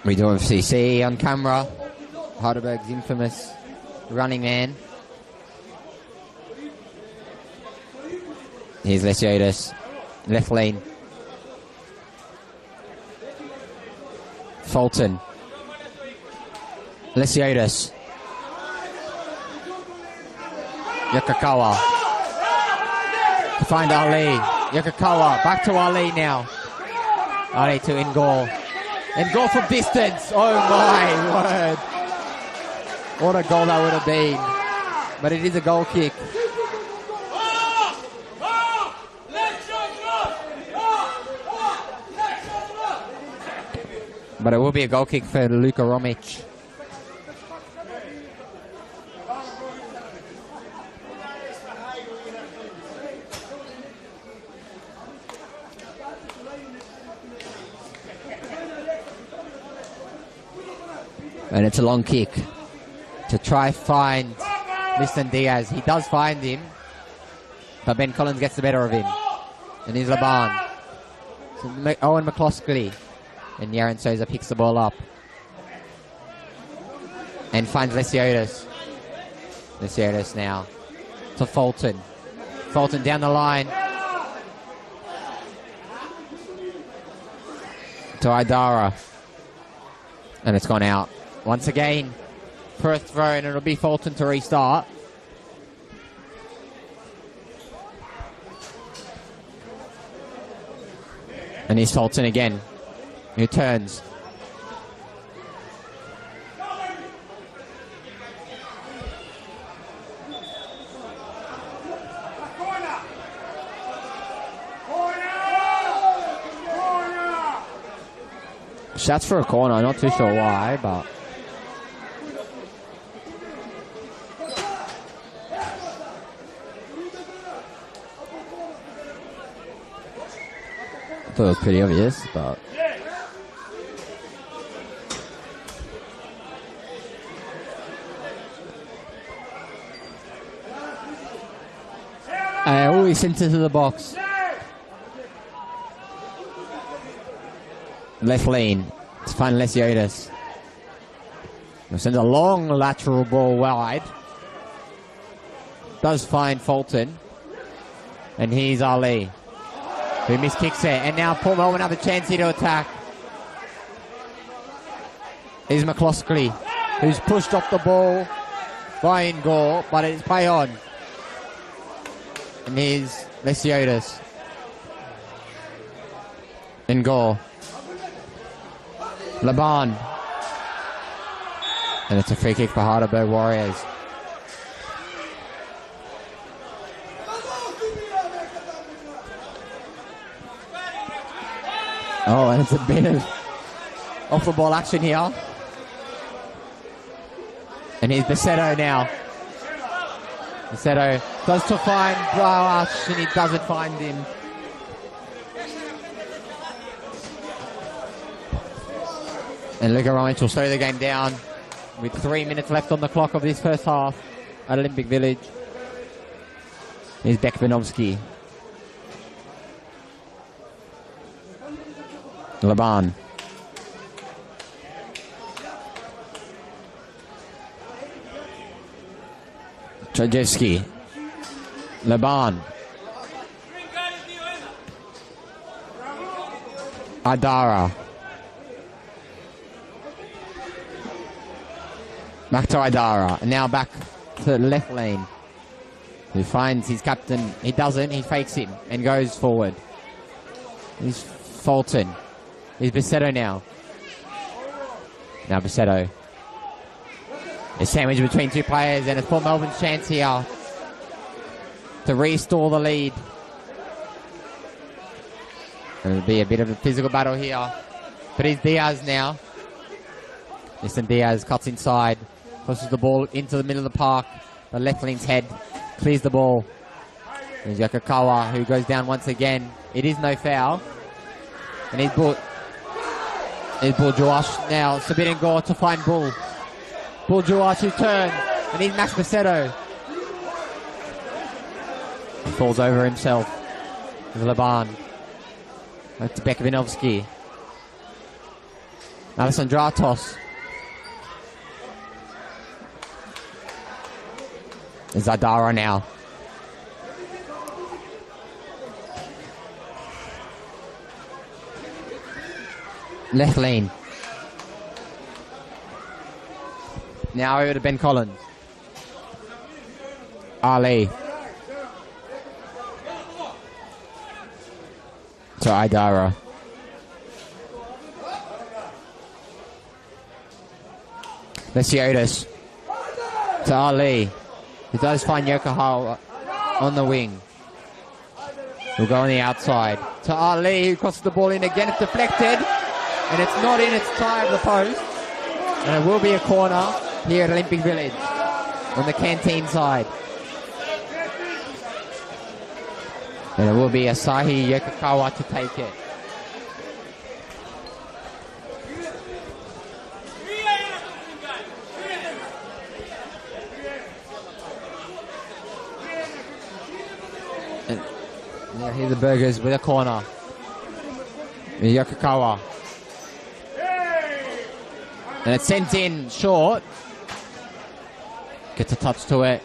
We do have CC on camera. Heidelberg's infamous running man. Here's Lesiotis, left lane. Fulton. Lesiotis. Yakakawa. To find Ali. Yakakawa, back to Ali now. Ali to Ingor. Ingor from distance. Oh my word. What a goal that would have been. But it is a goal kick. But it will be a goal kick for Luka Romic. And it's a long kick to try find Liston Diaz. He does find him, but Ben Collins gets the better of him. And here's Laban. So Owen McCloskey. And Yaron Souza picks the ball up. And finds Lesiotis. Lesiotis now to Fulton. Fulton down the line. To Idara. And it's gone out. Once again, for a throw, and it'll be Fulton to restart. And here's Fulton again. Who turns. Shots for a corner, not too sure why, but I thought it was pretty obvious, but he sent it to the box. Left lane to find Lesiotis. Sends a long lateral ball wide. Does find Fulton. And here's Ali, who miskicks it. And now Port Melbourne have a chance here to attack. Here's McCloskey, who's pushed off the ball by Ingor, but it's play on. And here's Lesiotis. Ingor. Laban. And it's a free kick for Heidelberg Warriors. Oh, and it's a bit of off the ball action here. And here's Besetto now. Besetto does to find Blauash, and he doesn't find him. And Luka Romic will slow the game down with 3 minutes left on the clock of this first half at Olympic Village. Here's Beck Vinovsky. Laban. Trajewski. Laban. Idara. Back to Idara. And now back to the left lane. Who finds his captain. He doesn't. He fakes him and goes forward. He's Fulton. He's Bisetto now. Now Bisetto. A sandwich between two players, and it's for Melbourne's chance here to restore the lead. It'll be a bit of a physical battle here. But it's Diaz now. Listen, Diaz cuts inside. Crosses the ball into the middle of the park. The left lean's head clears the ball. There's Yokokawa, who goes down once again. It is no foul. And he's brought Joash now. Sabin Gore to find Bull. Bull Joash who turns. And he's Max Bisetto. Falls over himself. With Laban. Back to Bekovinovski. Alessandratos. Zadara now. Left lane. Now over to Ben Collins. Ali. To Idara. Lesiotis. To Ali. He does find Yokohama on the wing. He'll go on the outside. To Ali, who crosses the ball in again. It's deflected. And it's not in its tie of the post. And it will be a corner here at Olympic Village. On the canteen side. And it will be Asahi Yokokawa to take it. Now here the Burgers with a corner. Yokokawa. And it's sent in short. Gets a touch to it.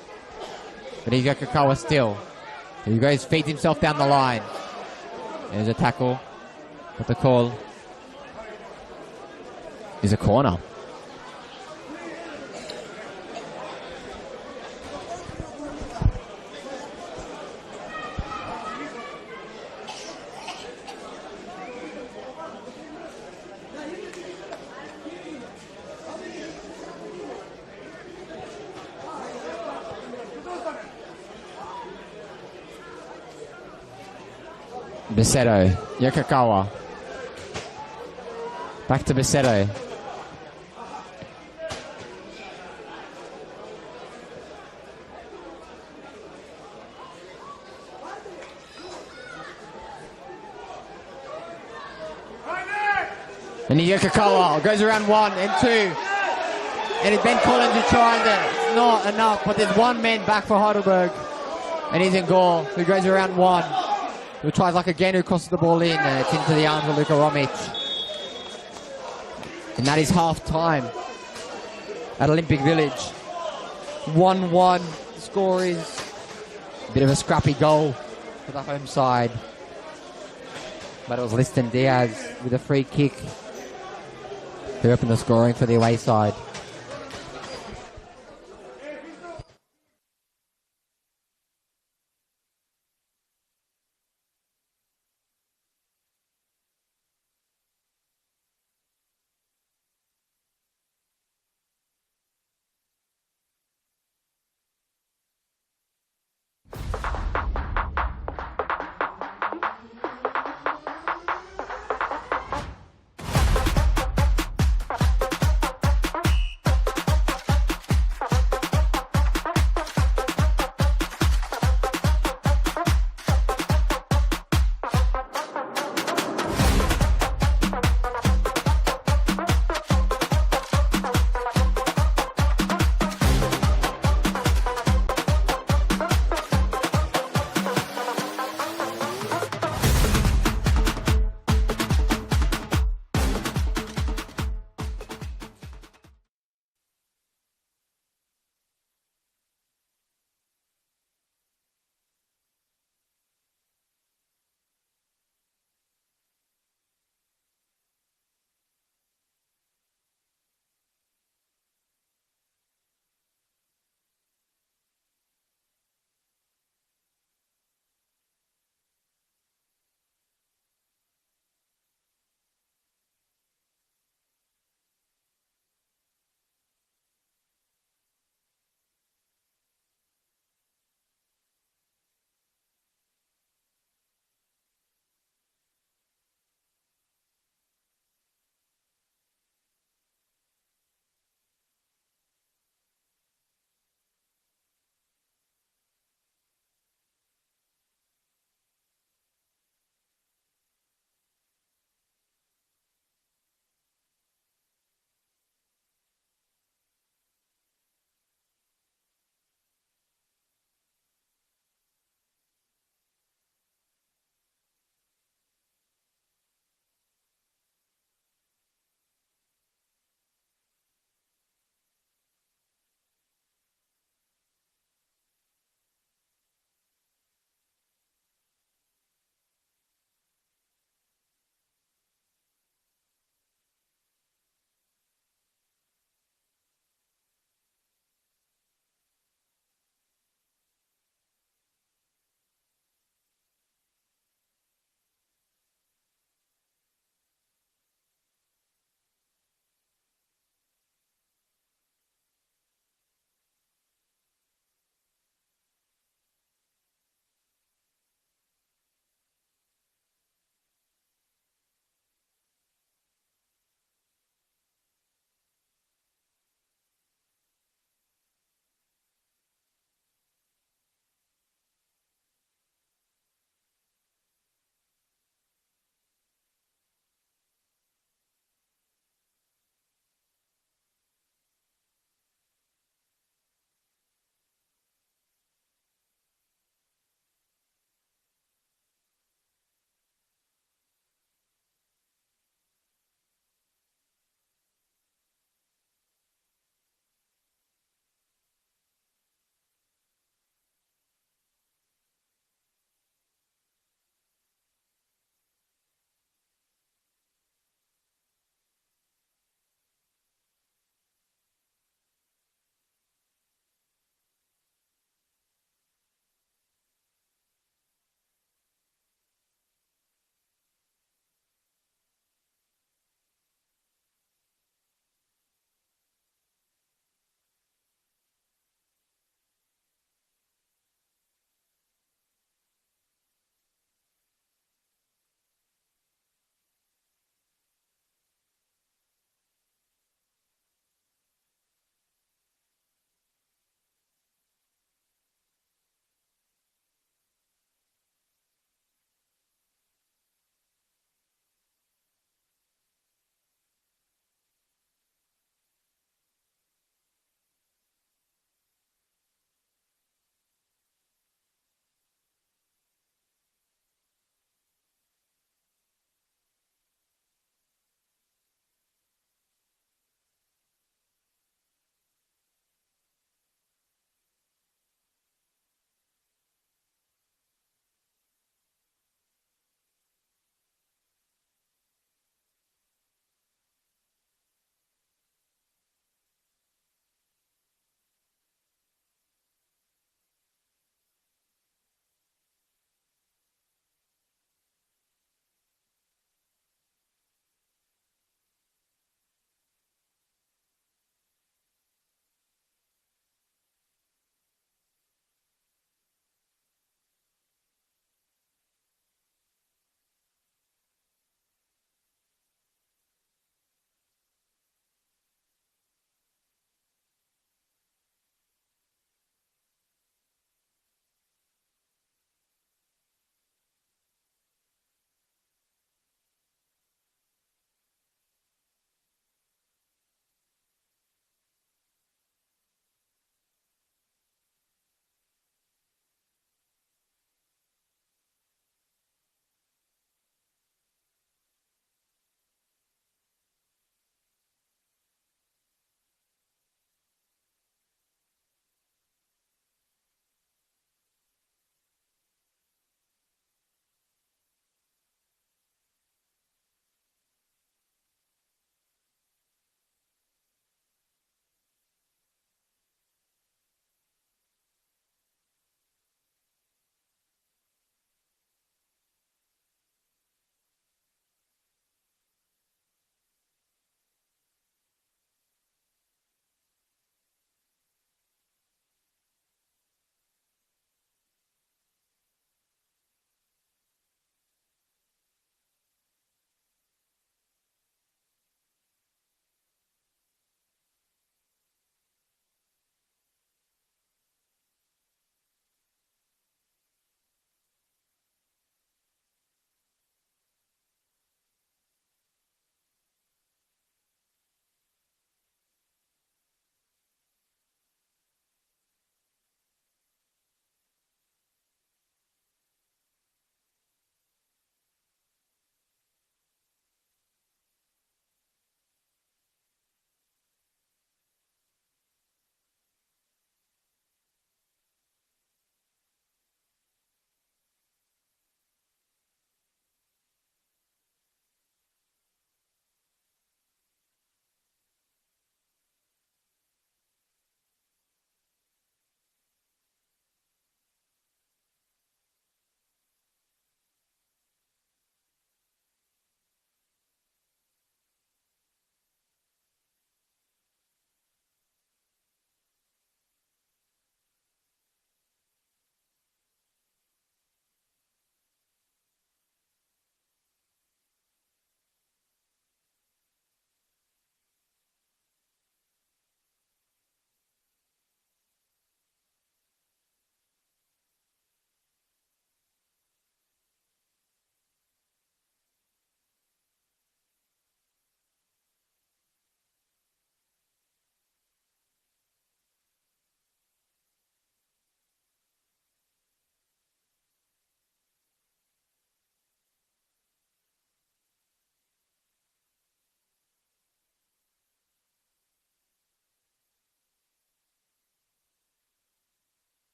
But he's Yokokawa still. He goes, feeds himself down the line. There's a tackle. But the call is a corner. Bisetto, Yokokawa. Back to Bisetto. And Yokokawa goes around 1 and 2. And it's Ben Collins who tries it. It's not enough, but there's one man back for Heidelberg. And he's in Gore, who goes around 1. Who tries like again, who crosses the ball in, and it's into the arms of Luka Romic. And that is half time at Olympic Village. 1-1. The score is a bit of a scrappy goal for the home side. But it was Liston Diaz with a free kick to open the scoring for the away side.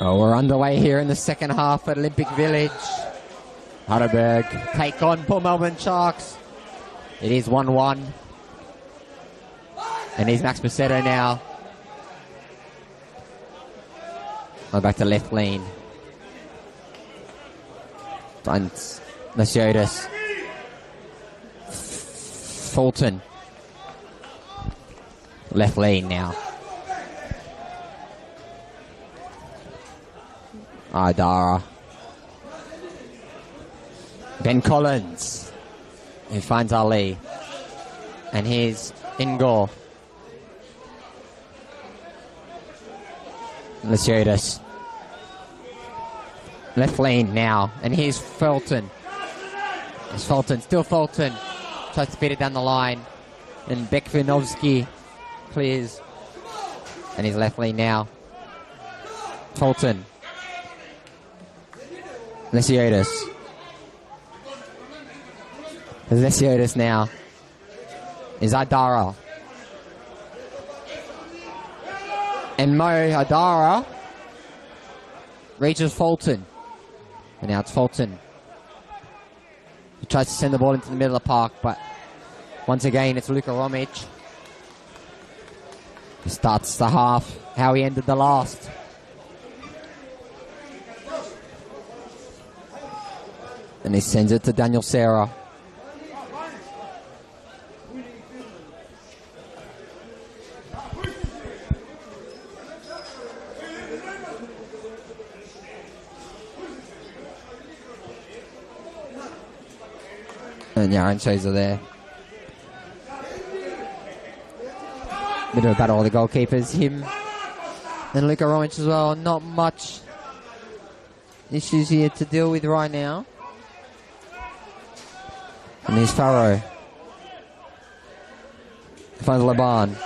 Oh, we're underway here in the second half at Olympic Village. Heidelberg take on Port Melbourne Sharks. It is 1-1. And here's Max Macedo now. Back to left lane. Finds Nasiotis. Fulton. Left lane now. Idara. Ben Collins, who finds Ali. And here's Ingor. Nasiotis. Left lane now. And here's Fulton. It's Fulton. Still Fulton. Tries to beat it down the line. And Bekvinovsky clears. And he's left lane now. Fulton. Nasiotis. Nasiotis now. Is Idara. And Mo Idara reaches Fulton. And now it's Fulton. He tries to send the ball into the middle of the park, but once again it's Luka Romic. He starts the half how he ended the last. And he sends it to Daniel Serra. And Yaron Shazer there. Bit of a battle with the goalkeepers. Him and Luka Romic as well. Not much issues here to deal with right now. And here's Farrow. Finds Laban.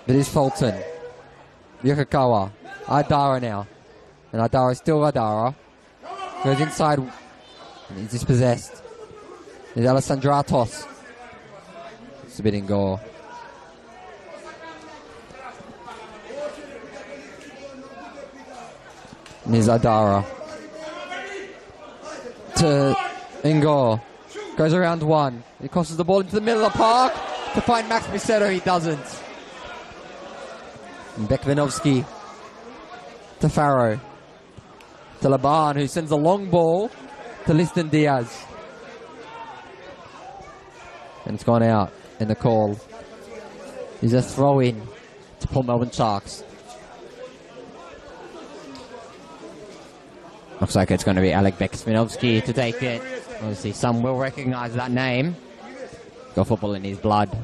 But it's Fulton. Yokokawa. Idara now. And Idara is still Idara. Goes inside. And he's dispossessed. There's Alessandratos. It's a bit in goal. And here's Idara. To Ingor. Goes around one. He crosses the ball into the middle of the park to find Max Bisetto. He doesn't. And Bekvinovsky to Farrow. To Laban, who sends a long ball to Liston Diaz. And it's gone out in the call. He's a throw-in to Port Melbourne Sharks. Looks like it's going to be Alek Bekvinovsky to take it. Obviously, some will recognise that name. Got football in his blood.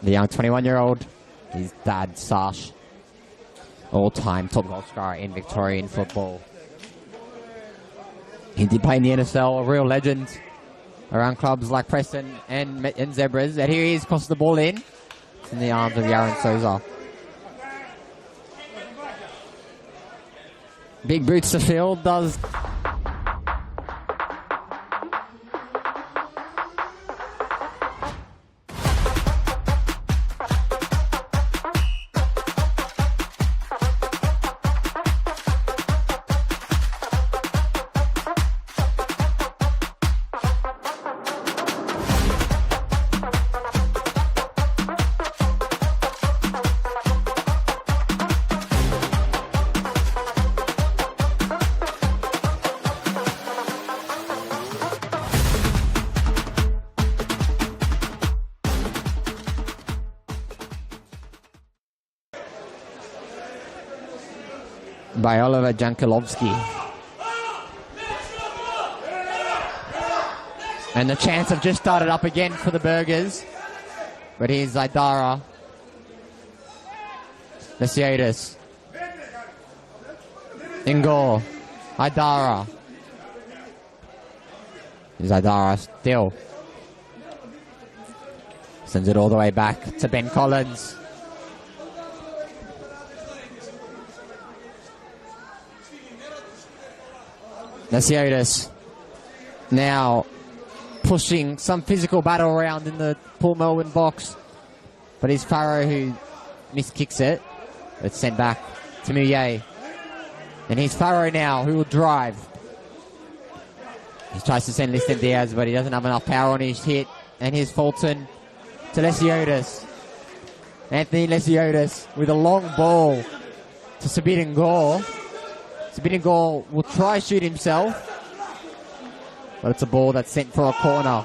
The young 21-year-old, his dad, Sash. All-time top goal scorer in Victorian football. He did play in the NSL, a real legend around clubs like Preston and Zebras. And here he is, crosses the ball in. It's in the arms of Yaron Souza. Big boots to fill, does... by Oliver Jankilovsky. And the chance have just started up again for the Burgers. But here's Idara. Nasiotis. Ingor. Idara. Here's Idara still. Sends it all the way back to Ben Collins. Nasiotis now pushing some physical battle around in the Port Melbourne box. But it's Farrow who miskicks it. It's sent back to Mouillet. And he's Farrow now, who will drive. He tries to send Liston Diaz, but he doesn't have enough power on his hit. And here's Fulton to Lesiotis. Anthony Lesiotis with a long ball to Sabidin Gore. Sabidin Gore will try shoot himself, but it's a ball that's sent for a corner.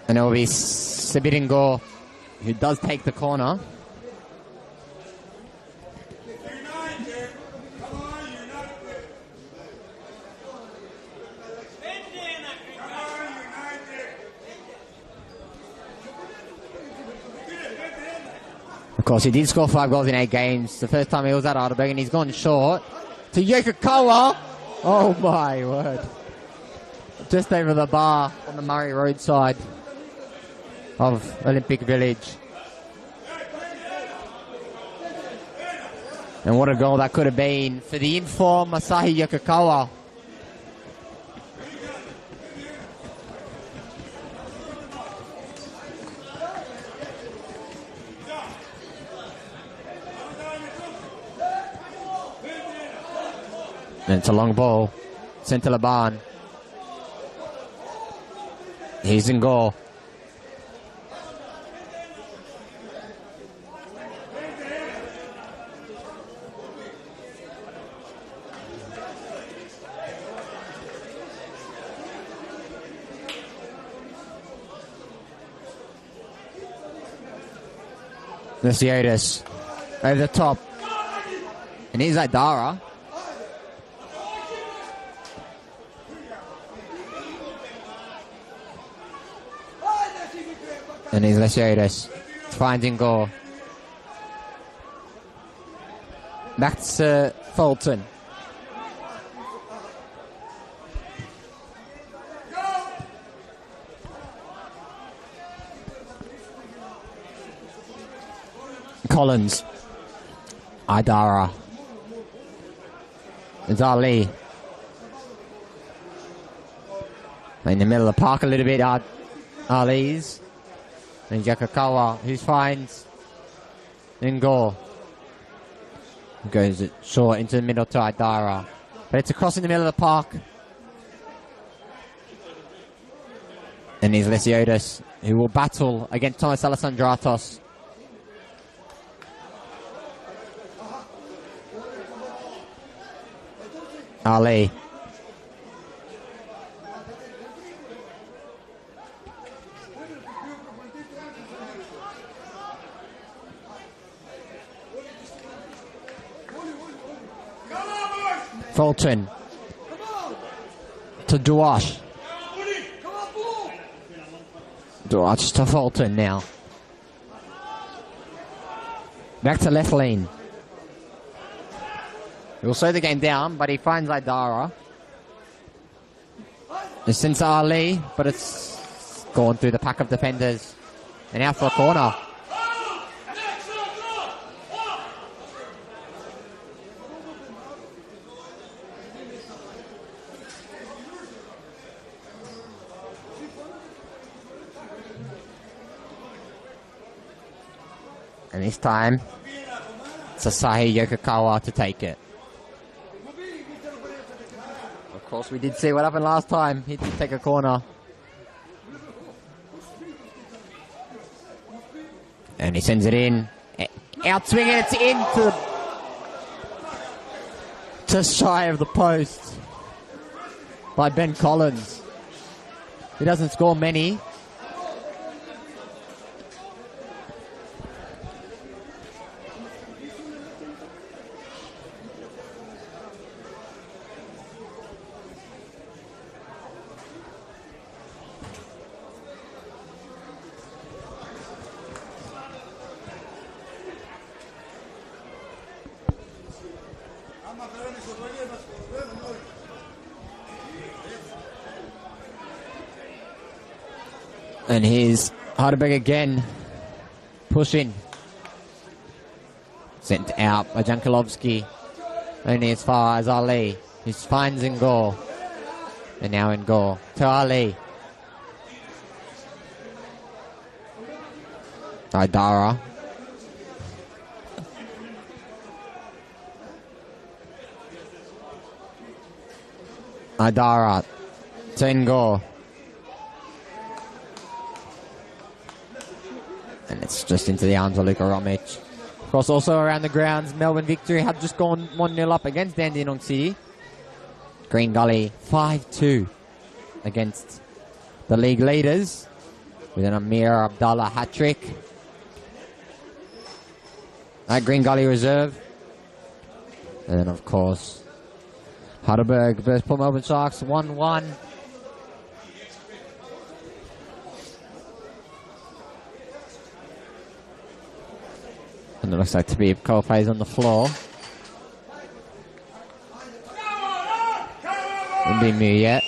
And it will be Sabidin Gore who does take the corner. Of course, he did score 5 goals in 8 games. The first time he was at Heidelberg, and he's gone short to Yokokawa. Oh my word. Just over the bar on the Murray Road side of Olympic Village. And what a goal that could have been for the informed Masahi Yokokawa. And it's a long ball sent to Laban. He's in goal. Lesiotis over the top. And here's Idara. And he's Lesiotis finding goal. Back to Fulton. Collins. Idara. It's Ali. In the middle of the park a little bit, Ali's. And Yokokawa, who finds in goal. Goes it short into the middle to Idara. But it's across in the middle of the park. And here's Lesiotis, who will battle against Thomas Alessandratos. Ali. Fulton to Duash. Duash to Fulton now. Back to left lane. He will slow the game down, but he finds Idara. It's since Ali, but it's gone through the pack of defenders. And out for a corner. And this time, it's Asahi Yokokawa to take it. Of course, we did see what happened last time. He did take a corner. And he sends it in. Outswinging, it's in just shy of the post by Ben Collins. He doesn't score many. And here's Heidelberg again, pushing. Sent out by Jankulovsky, only as far as Ali, who finds in goal. And now in goal to Ali. Idara. Idara. Tengo. And it's just into the arms of Luka Romic. Of course, also around the grounds, Melbourne Victory have just gone 1-0 up against Dandenong City. Green Gully 5-2 against the league leaders with an Amir Abdallah hat-trick. At Green Gully Reserve. And then, of course, Heidelberg versus Port Melbourne Sharks 1-1. And it looks like to be a couple plays on the floor. Wouldn't be me yet.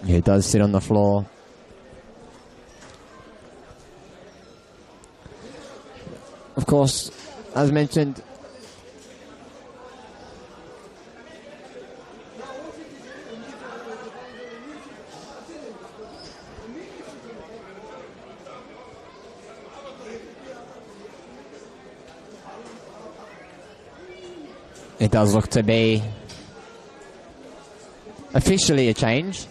Yeah, it does sit on the floor. Of course, as mentioned, it does look to be officially a change,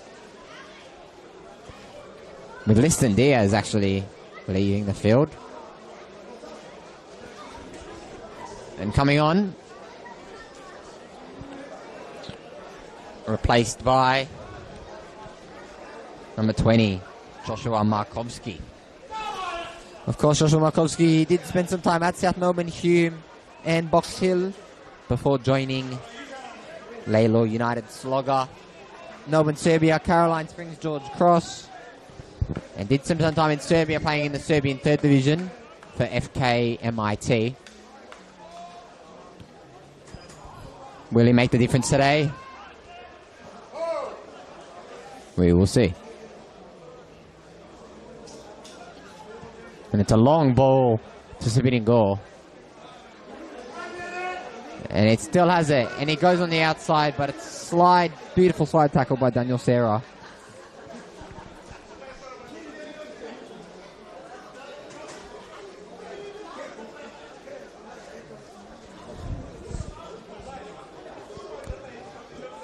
with Liston Diaz actually leaving the field. And coming on, replaced by number 20, Joshua Markovsky. Of course, Joshua Markovsky did spend some time at South Melbourne, Hume and Box Hill before joining Laylaw United Slogger, Melbourne, Serbia, Caroline Springs, George Cross, and did some time in Serbia playing in the Serbian 3rd Division for FKMIT. Will he make the difference today? We will see. And it's a long ball to Sabine Gore. And it still has it. And he goes on the outside, but it's slide. Beautiful slide tackle by Daniel Serra.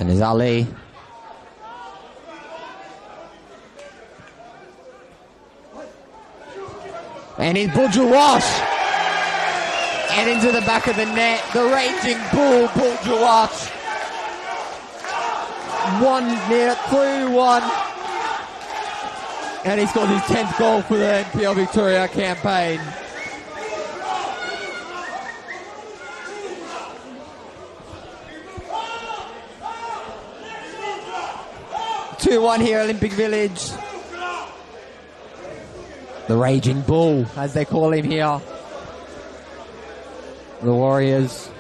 And there's Ali. And he's Buljawash. And into the back of the net, the raging bull, Buljawash. 1-0, 3-1. And he scored his 10th goal for the NPL Victoria campaign. Two-1 here, Olympic Village. The Raging Bull, as they call him here. The Warriors.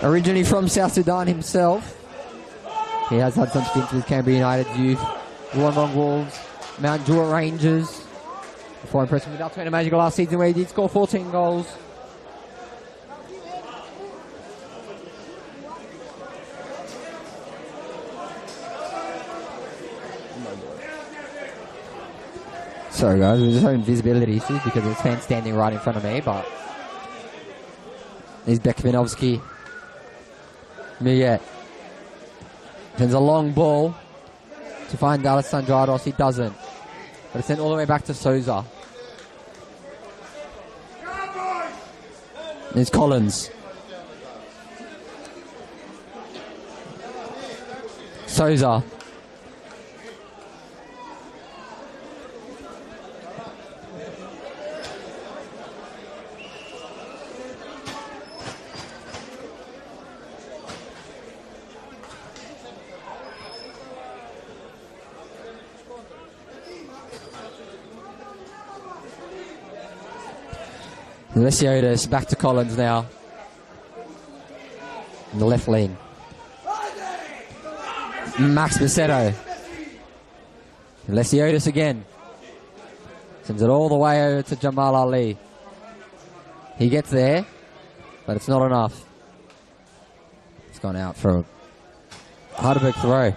Originally from South Sudan himself. He has had some stints with Canberra United youth, Wollongong Wolves, Mount Druitt Rangers. Before impressing with Altoona Magical last season where he did score 14 goals. Sorry guys, we're just having visibility issues because there's fans standing right in front of me, but there's Bekvinovsky. Millet sends a long ball to find Alessandrados. He doesn't, but it's sent all the way back to Souza. There's Collins. Souza. Lesiotis back to Collins now. In the left lane. Max Basetto. Lesiotis again. Sends it all the way over to Jamal Ali. He gets there, but it's not enough. It's gone out for Heidelberg throw.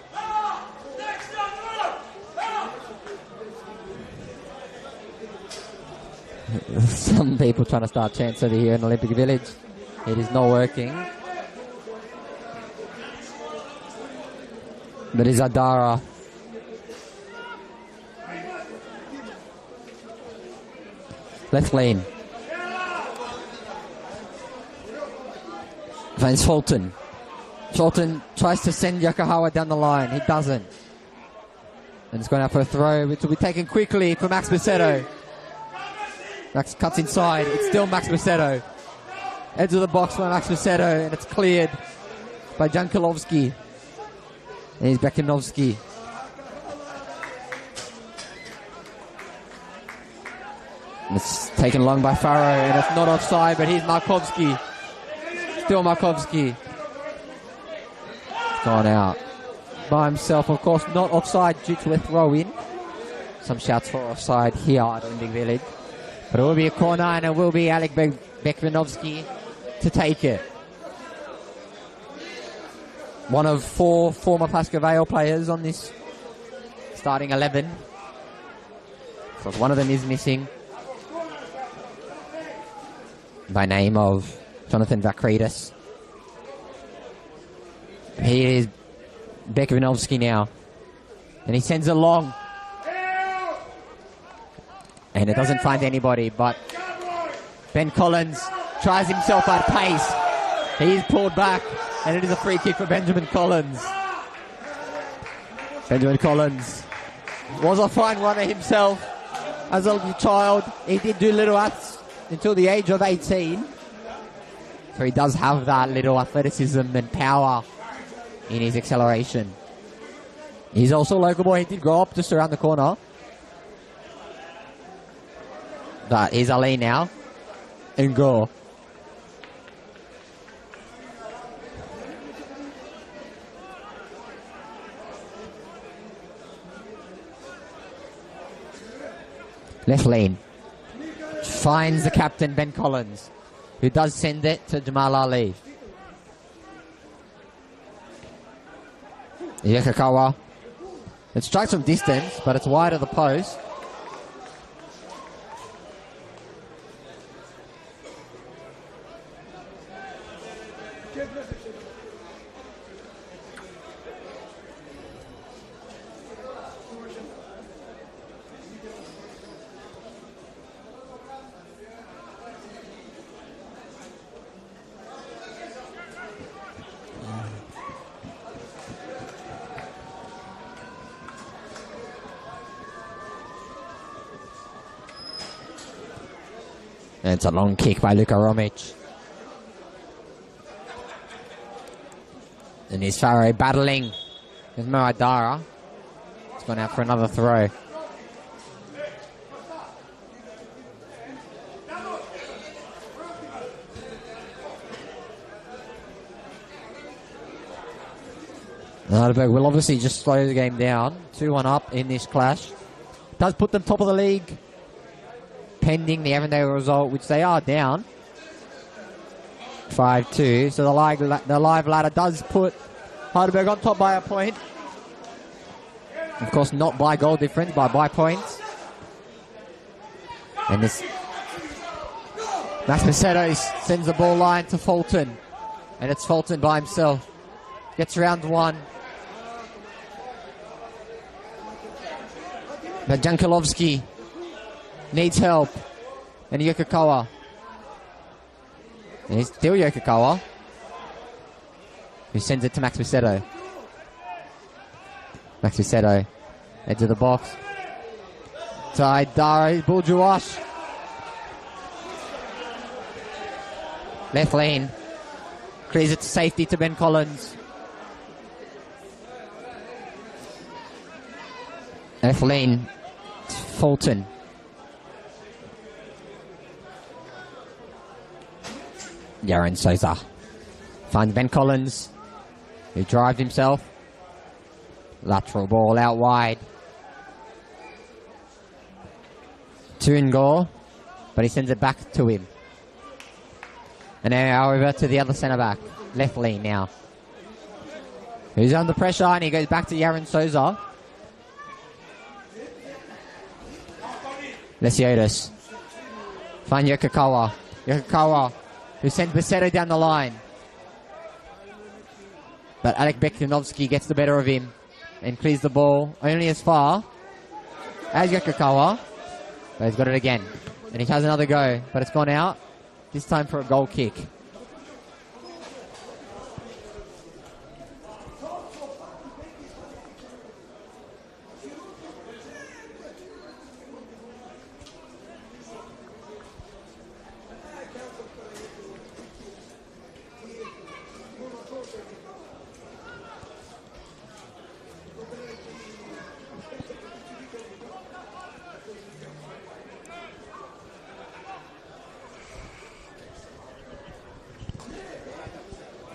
Some people trying to start chants over here in Olympic Village. It is not working. But it's Adara. Left lane. Finds Fulton. Fulton tries to send Yokohama down the line. He doesn't. And it's going out for a throw, which will be taken quickly for Max Basetto. Max cuts inside. It's still Max Basetto. Edge of the box for Max Basetto, and it's cleared by Jankilovsky. And he's Bekanovsky. And it's taken long by Farrow, and it's not offside, but here's Markovsky. Still Markovsky. It's gone out by himself, of course, not offside due to a throw-in. Some shouts for offside here at Olympic Village. But it will be a corner, and it will be Alec Bekvanovsky to take it. One of 4 former Pascoe Vale players on this starting 11. So one of them is missing. By name of Jonathan Vakridis. Here is Bekvanovsky now. And he sends it long. And it doesn't find anybody, but Ben Collins tries himself at pace. He's pulled back, and it is a free kick for Benjamin Collins. Benjamin Collins was a fine runner himself as a child. He did do little acts until the age of 18. So he does have that little athleticism and power in his acceleration. He's also a local boy. He did grow up just around the corner. But here's Ali now. And go. Left lane. Finds the captain, Ben Collins, who does send it to Jamal Ali. Yakakawa. It strikes from distance, but it's wide of the post. And it's a long kick by Luka Romic. And here's Farrow battling with Moadara. It's gone out for another throw. Heidelberg will obviously just slow the game down. 2-1 up in this clash. Does put them top of the league. Pending the Avondale result, which they are down 5-2. So the live ladder does put Heidelberg on top by a point. Of course, not by goal difference, by points. And this Max Basetto sends the ball line to Fulton. And it's Fulton by himself. Gets round one. But Jankilovsky needs help. And Yokokawa. And it's still Yokokawa, who sends it to Max Basetto. Max Basetto, edge of the box. To Aidara Buljuwash. Left lane. Clears it to safety to Ben Collins. Left lane. Fulton. Yaron Souza finds Ben Collins, who drives himself. Lateral ball out wide to Ngor, but he sends it back to him. And now over to the other centre back, left lane now. He's under pressure and he goes back to Yaron Souza. Lesiotis. Find Yokokawa. Yokokawa, who sends Basetto down the line. But Alek Beklinovsky gets the better of him and clears the ball only as far as Yokokawa. But he's got it again. And he has another go, but it's gone out. This time for a goal kick.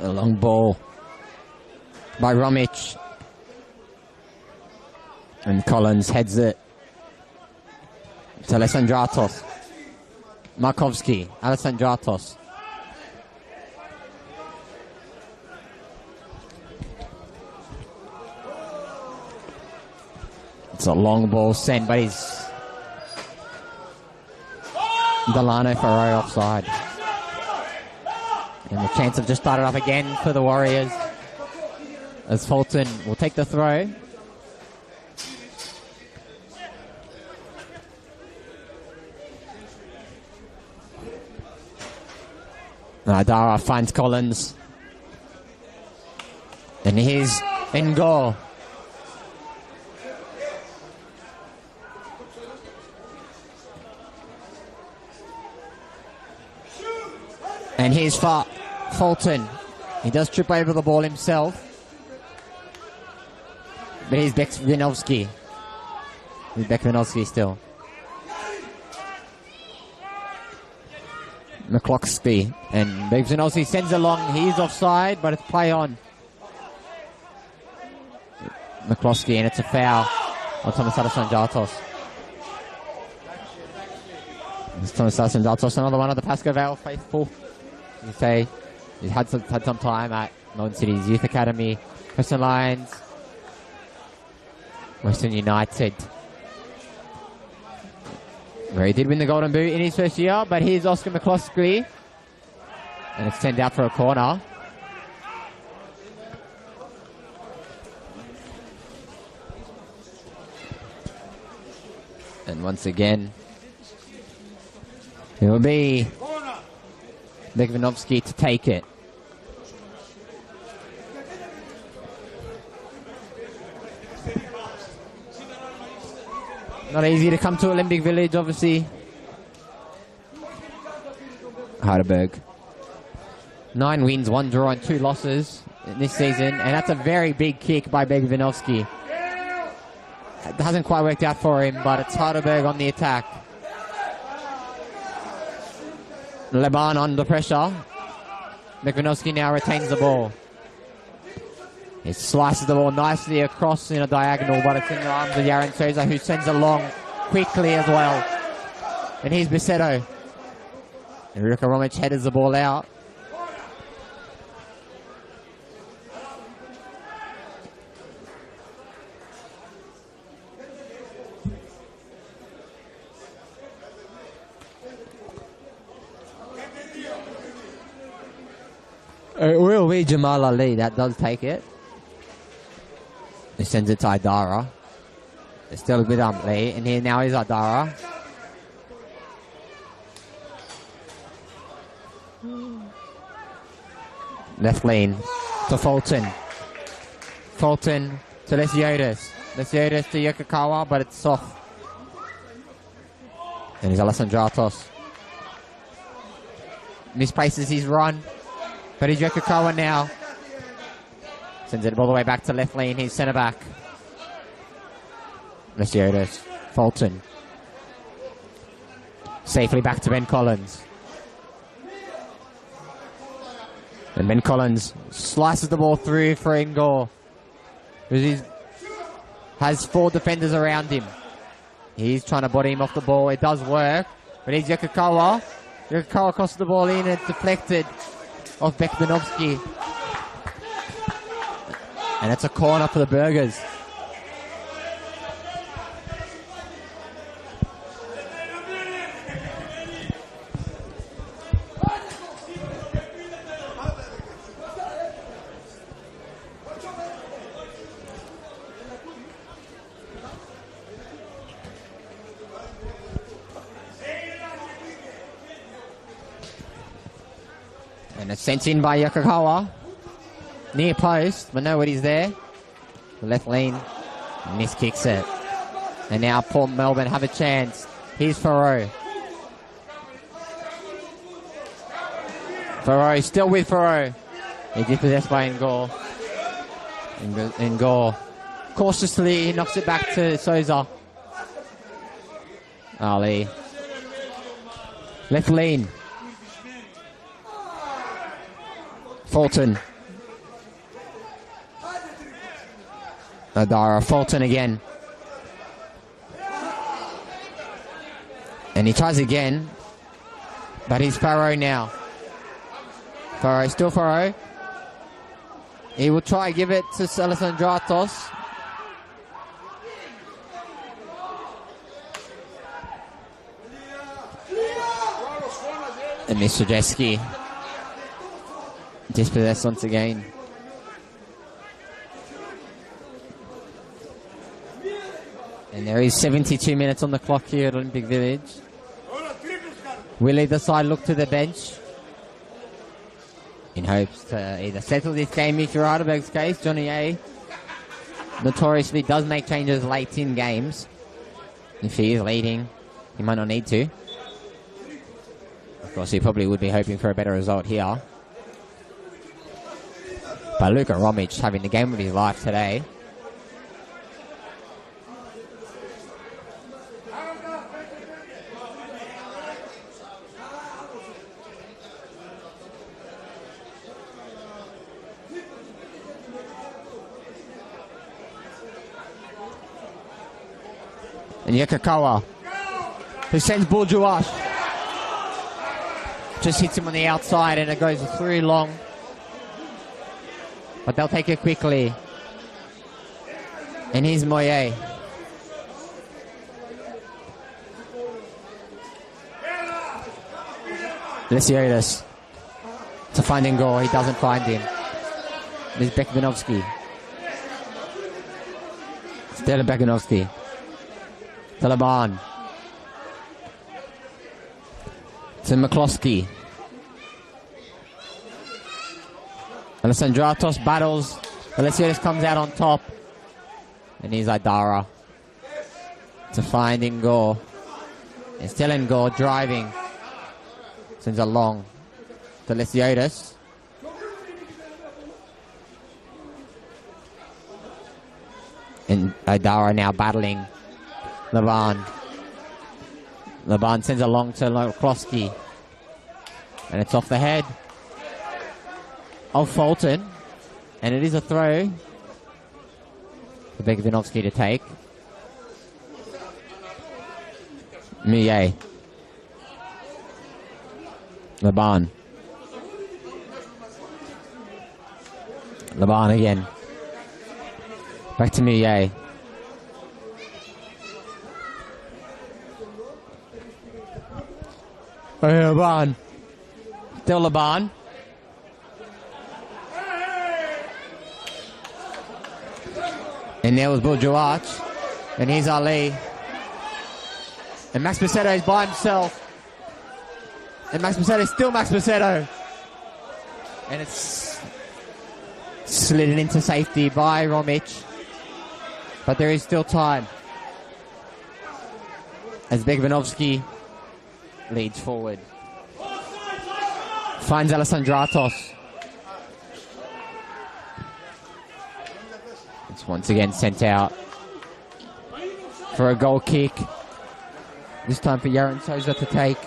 A long ball by Romic. And Collins heads it to Alessandratos. Markovsky, Alessandratos. It's a long ball sent, but he's Delano Ferro offside. And the chance have just started up again for the Warriors as Fulton will take the throw. Dara finds Collins. And here's Ngo. And here's Fulton. He does trip over the ball himself. But here's Bekvinovsky. Here's Bekvinovsky still. McCloskey. And Bekvinovsky sends along. He's offside, but it's play on. McCloskey, and it's a foul on Thomas Alessandratos. It's Thomas Alessandratos, another one of the Pascoe Vale faithful. You say he's had some time at Northern City's Youth Academy, Preston Lions, Western United, where he did win the Golden Boot in his first year. But here's Oscar McCloskey, and it's sent out for a corner. And once again, it will be Bekvinovsky to take it. Not easy to come to Olympic Village, obviously. Heidelberg. 9 wins, 1 draw, and 2 losses this season, and that's a very big kick by Bekvinovsky. It hasn't quite worked out for him, but it's Heidelberg on the attack. Leban under pressure. Bekvinovsky now retains the ball. He slices the ball nicely across in a diagonal, but it's in the arms of Yaron Souza, who sends it along quickly as well. And here's Basetto. And Ruka Romic headers the ball out. It will be Jamal Ali that does take it. He sends it to Idara. It's still with Lee, and here now is Idara. Left lane to Fulton. Fulton to Lesiotis. Lesiotis to Yokokawa, but it's soft. And he's Alessandratos. Misplaces his run. But he's Yokokawa now. Sends it all the way back to left lane. He's centre back. Lesiotis. Fulton. Safely back to Ben Collins. And Ben Collins slices the ball through for Ngo. He has 4 defenders around him. He's trying to body him off the ball. It does work. But he's Yokokawa. Yokokawa crosses the ball in and it's deflected off Bekvinovsky. And it's a corner for the Burgers. And it's sent in by Yokokawa. Near post, but nobody's there. The left lane, miss kicks it. And now Port Melbourne have a chance. Here's Farrow. Farrow still with Farrow. He dispossessed by Ngor. Ngor cautiously he knocks it back to Souza. Ali. Left lane. Fulton. Adara. Fulton again. And he tries again. But he's Farrow now. Farrow, still Farrow. He will try to give it to Alessandratos. And Mr. Jeski. Dispossessed once again. And there is 72 minutes on the clock here at Olympic Village. Will either side look to the bench in hopes to either settle this game? If you're Heidelberg's case, Johnny A notoriously does make changes late in games. If he is leading, he might not need to. Of course, he probably would be hoping for a better result here. But Luka Romic having the game of his life today. And Yokokawa, who sends Bourgeois, just hits him on the outside and it goes through long. But they'll take it quickly. And here's Moye. Lesiotis to find Ngor. He doesn't find him. There's Bekvanovsky. Still Bekvanovsky. Taliban. To McCloskey. Alessandratos battles. Lesiotis comes out on top. And here's Idara to find Ngor. And still Ngor driving. Sends a long to Lesiotis. And Idara now battling Laban. Laban sends a long to McCloskey. And it's off the head of Fulton. And it is a throw for Bekvanovsky to take. Millet. Laban. Laban again. Back to Millet. Laban. Still Laban. And there was Bourgeois. And here's Ali. And Max Macedo is by himself. And Max Macedo is still Max Macedo. And it's slidden into safety by Romic. But there is still time. As Bekvanovsky leads forward. Finds Alessandratos. It's once again sent out for a goal kick. This time for Yaron Souza to take.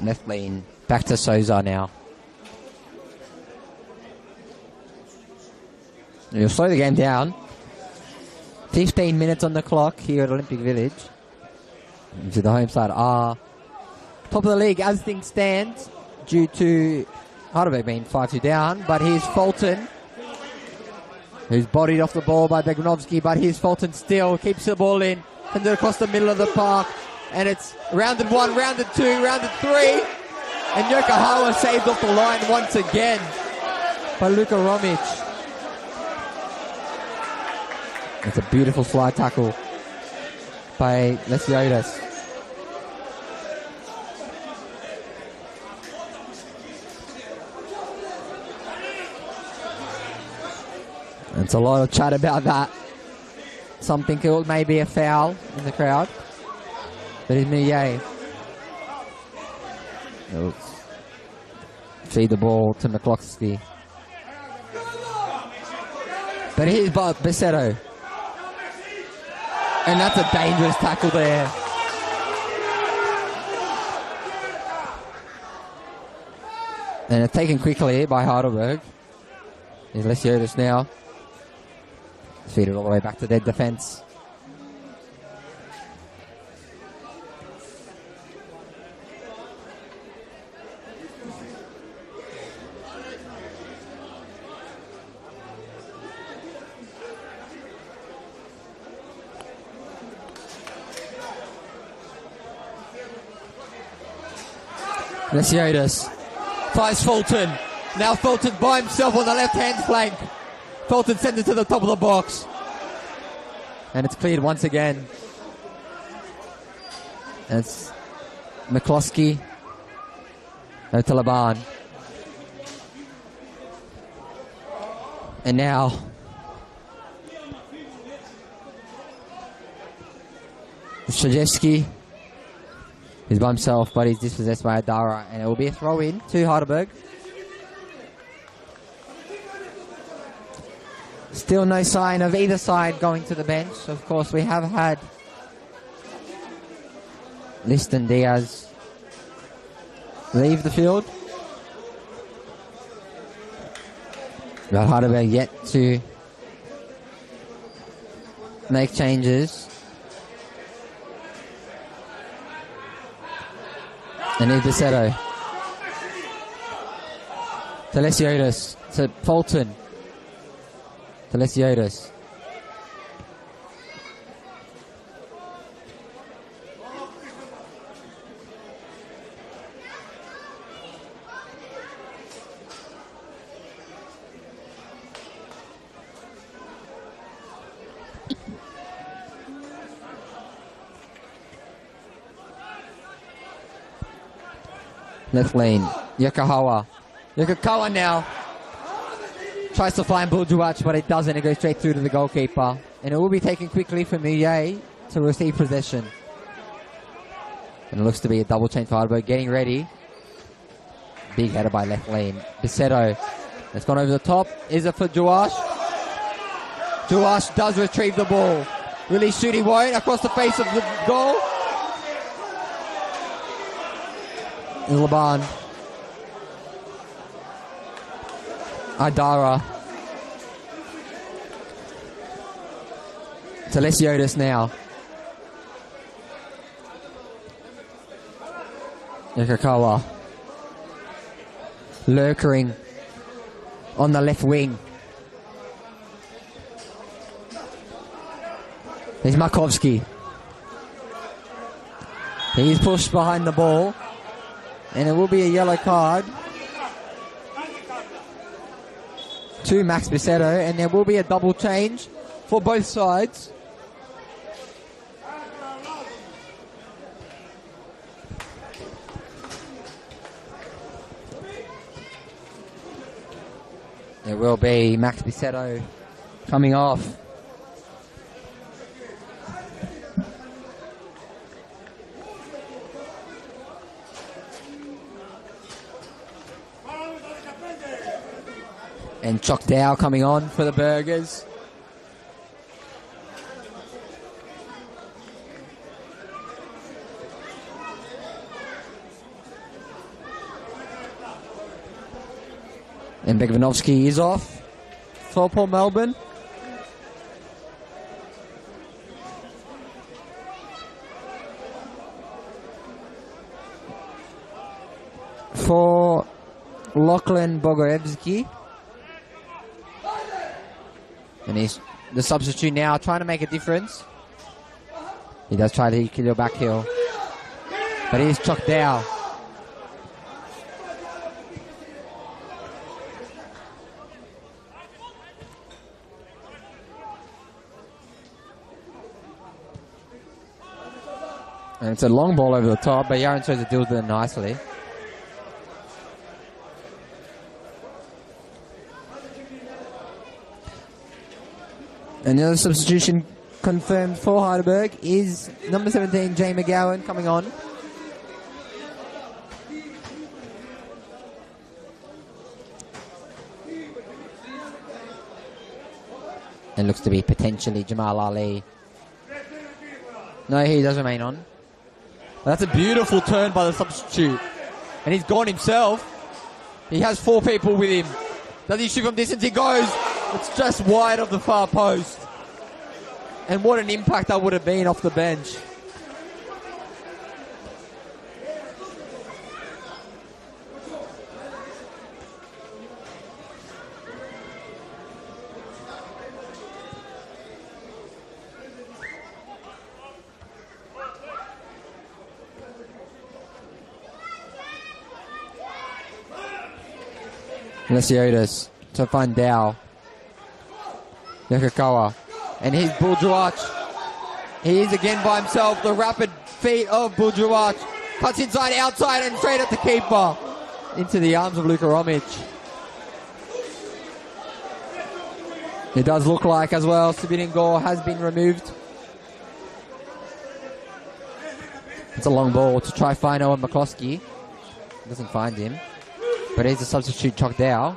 Left lane. Back to Souza now. He'll slow the game down. 15 minutes on the clock here at Olympic Village. Into the home side are top of the league as things stand due to Heidelberg being 5-2 down. But here's Fulton, who's bodied off the ball by Begnovsky. But here's Fulton still, keeps the ball in, sends it across the middle of the park. And it's rounded 1, rounded 2, rounded 3. And Yokohama saved off the line once again by Luka Romic. It's a beautiful slide tackle by Lesiotis. It's a lot of chat about that. Some think it may be a foul in the crowd. But it's Mouillet. He'll feed the ball to McCloskey. But here's Besetto. And that's a dangerous tackle there. And it's taken quickly by Heidelberg. Here's Lesiotis now. Feed it all the way back to their defence. Lesiotis finds Fulton. Now Fulton by himself on the left-hand flank. Fulton sends it to the top of the box. And it's cleared once again. And it's McCloskey. No, Taliban. And now Shajewski. He's by himself, but he's dispossessed by Adara. And it will be a throw-in to Heidelberg. Still no sign of either side going to the bench. Of course, we have had Liston Diaz leave the field. But Heidelberg yet to make changes. And here's Besetto. To Lesiotis. To Fulton. To Lesiotis. Left lane, Yokohama. Yokohama now tries to find Buljuach, but it doesn't. It goes straight through to the goalkeeper. And it will be taken quickly for Mouillet to receive possession. And it looks to be a double change for Heidelberg. Getting ready. Big header by left lane. Besetto. It's gone over the top. Is it for Juash? Juash does retrieve the ball. Really shoot, he won't. Across the face of the goal. Laban. Adara. To Lesiotis now. Yokokawa. Lurkering on the left wing. There's Markovsky. He's pushed behind the ball. And it will be a yellow card to Max Besetto, and there will be a double change for both sides. There will be Max Besetto coming off. And Choc Dow coming on for the Burgers. And Begvinovsky is off for Port Melbourne. For Lachlan Bogorevsky. And he's the substitute now, trying to make a difference. He does try to kill your back heel. But he's chucked down. And it's a long ball over the top, but Yaron Souza deals with it nicely. And the other substitution confirmed for Heidelberg is number 17, Jay McGowan, coming on. And looks to be potentially Jamal Ali. No, he does remain on. That's a beautiful turn by the substitute. And he's gone himself. He has 4 people with him. Does he shoot from distance? He goes. It's just wide of the far post. And what an impact that would have been off the bench. Lesiotis to find Dow. Yakakawa. And here's Buljuach. He is again by himself. The rapid feet of Buljuach. Cuts inside, outside, and straight at the keeper. Into the arms of Luka Romic. It does look like as well Sabine Gore has been removed. It's a long ball to try find Owen McCloskey. Doesn't find him. But here's a substitute, Chok Dow.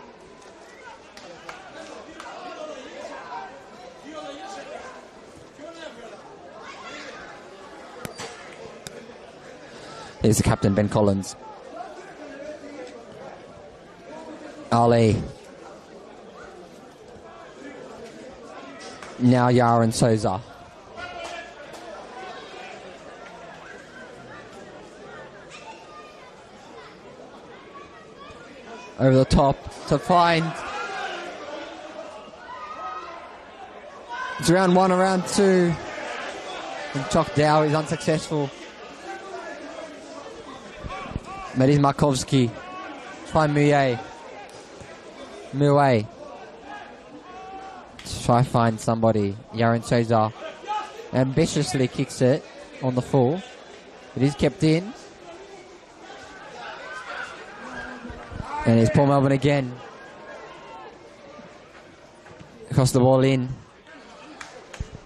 Here's the captain, Ben Collins. Ali. Now Yaron Souza. Over the top to find. It's round 1 or round 2. And Chok Dow is unsuccessful. But he's Markovsky. Try Muye. Try find somebody. Yaron Souza ambitiously kicks it on the full. It is kept in. And it's Paul Melbourne again. Across the ball in.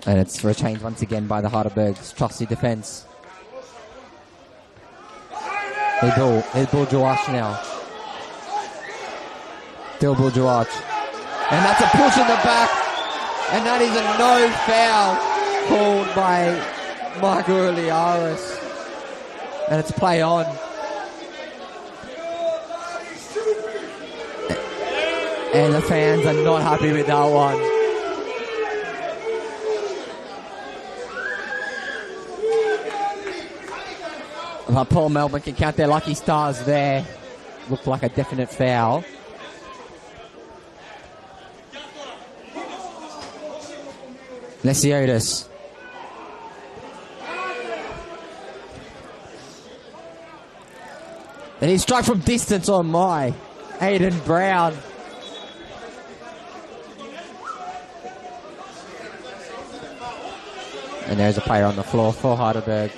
And it's retained once again by the Heidelberg's trusty defence. Here's Buljuach now. Still Buljuach. And that's a push in the back. And that is a no foul called by Michael Eliaris. And it's play on. And the fans are not happy with that one. But Paul Melbourne can count their lucky stars there. Looked like a definite foul. Lesiotis. And he struck from distance on my Aiden Brown. And there's a player on the floor for Heidelberg.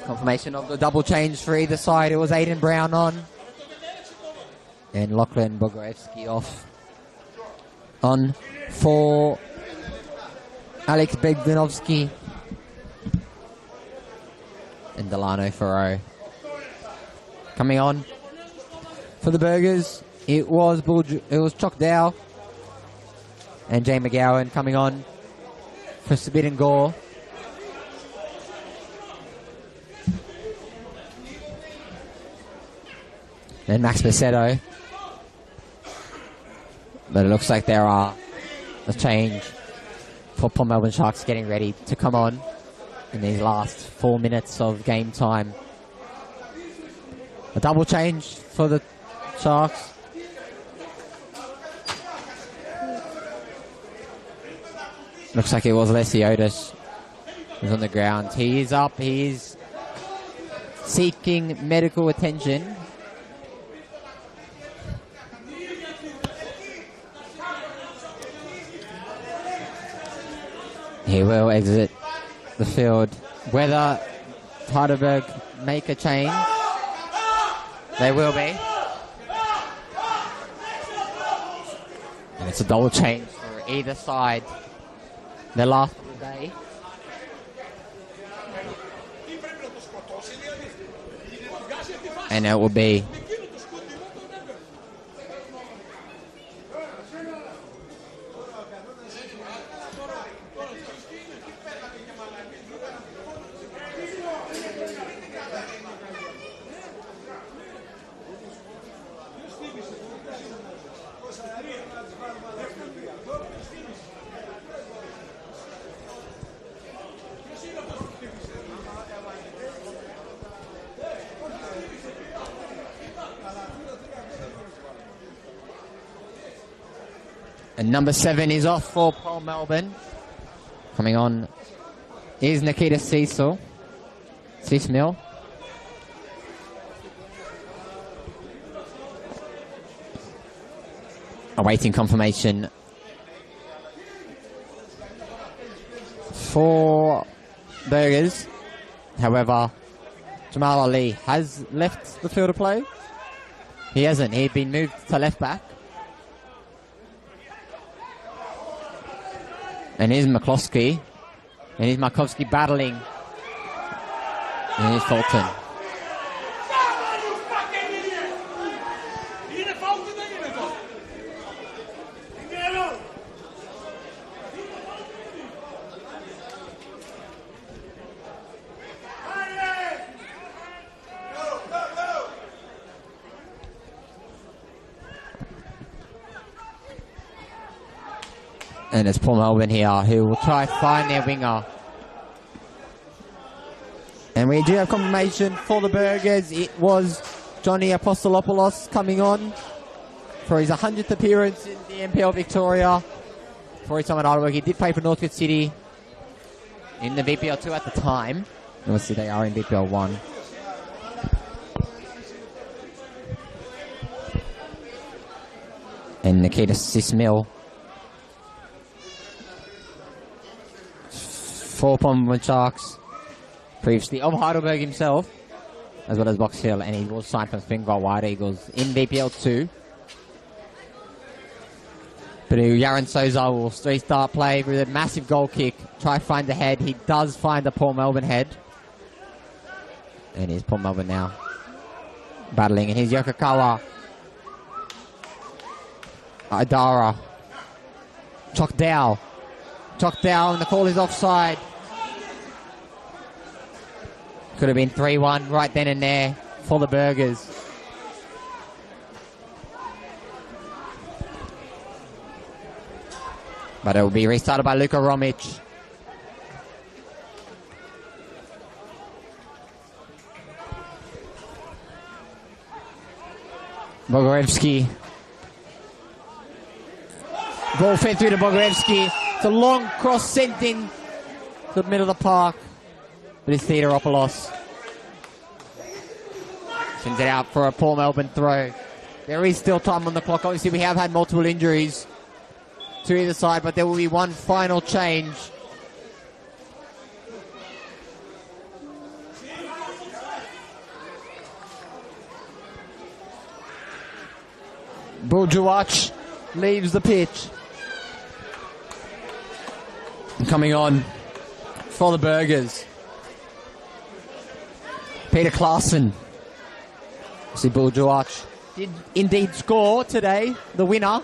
Confirmation of the double change for either side. It was Aiden Brown on. And Lachlan Bogorevsky off. On for Alex Begvinovsky. And Delano Ferro. Coming on for the Burgers It was Choc Dow and Jay McGowan coming on for Sabit Gore. Then Max Basetto. But it looks like there are a change for Port Melbourne Sharks getting ready to come on in these last 4 minutes of game time. A double change for the Sharks. Looks like it was Leslie Otis who's on the ground. He is up. He is seeking medical attention. He will exit the field. Whether Heidelberg make a change, they will be. And it's a double change for either side. The last of the day. And it will be and number 7 is off for Port Melbourne. Coming on is Nikita Cecil. Cecil. Awaiting confirmation for Burgers. However, Jamal Ali has left the field of play. He hasn't. He'd been moved to left back. And here's McCloskey. And here's Markovsky battling. And here's Fulton. And it's Paul Melbourne here who will try to find their winger. And we do have confirmation for the Burgers. It was Johnny Apostolopoulos coming on for his 100th appearance in the NPL Victoria for his time at Heidelberg. He did play for Northcote City in the VPL 2 at the time. Obviously they are in VPL 1. And Nikita Sismil for Melbourne Sharks, previously of Heidelberg himself, as well as Box Hill, and he was signed from Springbok White Eagles in VPL 2. But Yaron Souza will restart play with a massive goal kick, try to find the head. He does find the Port Melbourne head. And here's Port Melbourne now battling, and here's Yokokawa. Idara. Choc Dow, and the call is offside. Could have been 3-1 right then and there for the Burgers. But it will be restarted by Luka Romic. Bogorevsky. Ball fed through to Bogorevsky. It's a long cross sent in to the middle of the park. But it's Theodoropoulos. Sends it out for a Port Melbourne throw. There is still time on the clock. Obviously, we have had multiple injuries to either side, but there will be one final change. Buljuwach leaves the pitch. And coming on for the Burgers, Peter Klaassen. See Buljuwach did indeed score today, the winner,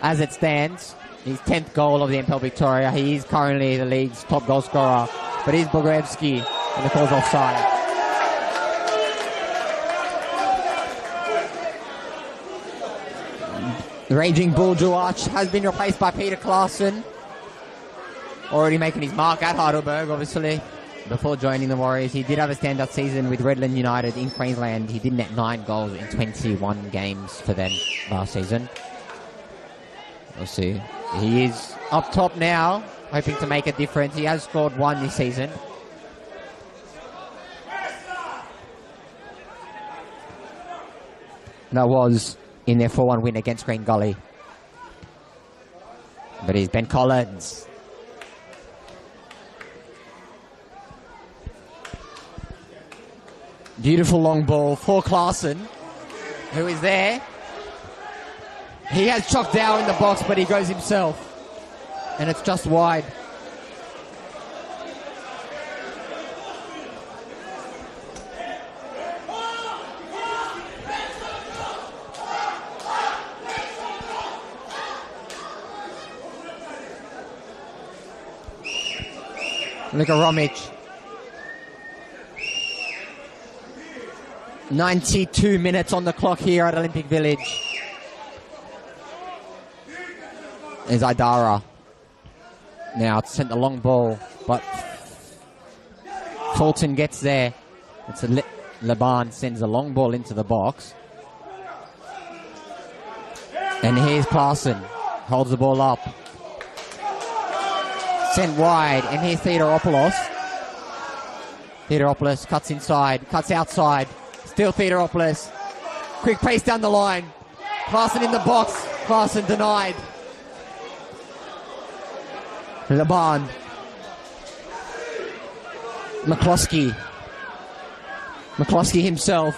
as it stands. His 10th goal of the NPL Victoria. He is currently the league's top goal scorer, but he's Bogorevsky, and the call's offside. The raging Bull Duach has been replaced by Peter Claassen, already making his mark at Heidelberg, obviously. Before joining the Warriors, he did have a standout season with Redland United in Queensland. He did net 9 goals in 21 games for them last season. We'll see. He is up top now, hoping to make a difference. He has scored 1 this season. That was in their 4-1 win against Green Gully. But he's Ben Collins. Beautiful long ball for Claassen, who is there. He has Chock Dow in the box, but he goes himself. And it's just wide. Look at Romic. 92 minutes on the clock here at Olympic Village. There's Idara. Now it's sent the long ball, but Fulton gets there. It's a Laban sends a long ball into the box. And here's Claassen. Holds the ball up. Sent wide, and here's Theodoropoulos. Theodoropoulos cuts inside, cuts outside. Still Theodoropoulos. Quick pace down the line. Claassen in the box. Claassen denied. Laban. McCloskey. McCloskey himself.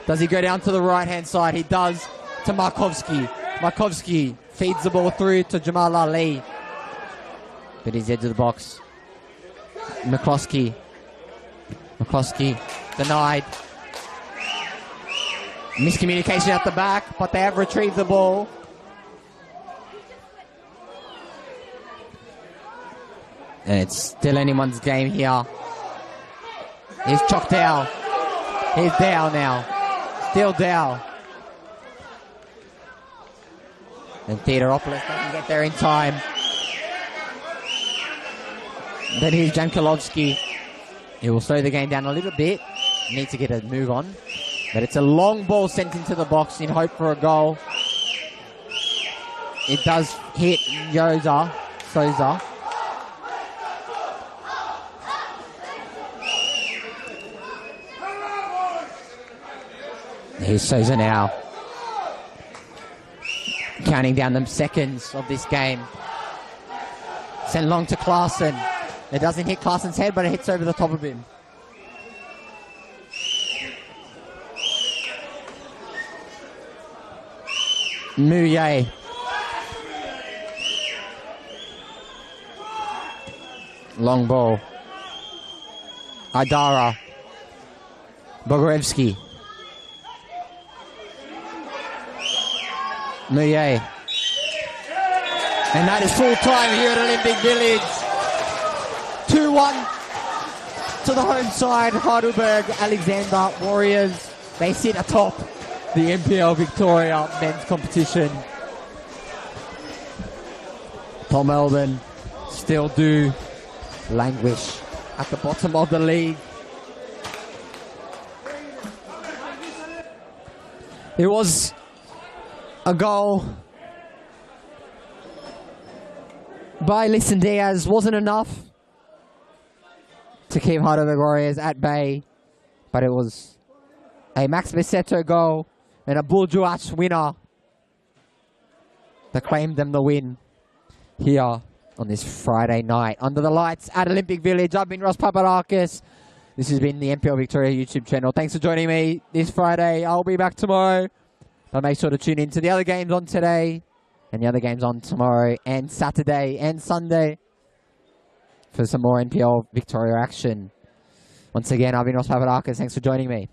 Does he go down to the right-hand side? He does to Markovsky. Markovsky feeds the ball through to Jamal Ali. But he's edge of the box. McCloskey. McCloskey denied. Miscommunication at the back, but they have retrieved the ball. And it's still anyone's game here. Here's Chock Dow. Here's Dow now. Still Dow. And Theodoropoulos doesn't get there in time. Then here's Jankilovsky. He will slow the game down a little bit. Needs to get a move on. But it's a long ball sent into the box in hope for a goal. It does hit Souza. Here's Souza now. Counting down the seconds of this game. Sent long to Claassen. It doesn't hit Claassen's head, but it hits over the top of him. Mouye. Long ball. Idara. Bogorevsky. Mouye. And that is full time here at Olympic Village. 2-1 to the home side. Heidelberg, Alexander Warriors. They sit atop the NPL Victoria men's competition. For Melbourne, still do languish at the bottom of the league. It was a goal by Lisson Diaz. Wasn't enough to keep Heidelberg Warriors at bay, but it was a Max Bisetto goal and a Bull Duach winner that claimed them the win here on this Friday night under the lights at Olympic Village. I've been Ross Papadakis. This has been the NPL Victoria YouTube channel. Thanks for joining me this Friday. I'll be back tomorrow, but make sure to tune in to the other games on today and the other games on tomorrow and Saturday and Sunday for some more NPL Victoria action. Once again, I've been Ross Papadakis. Thanks for joining me.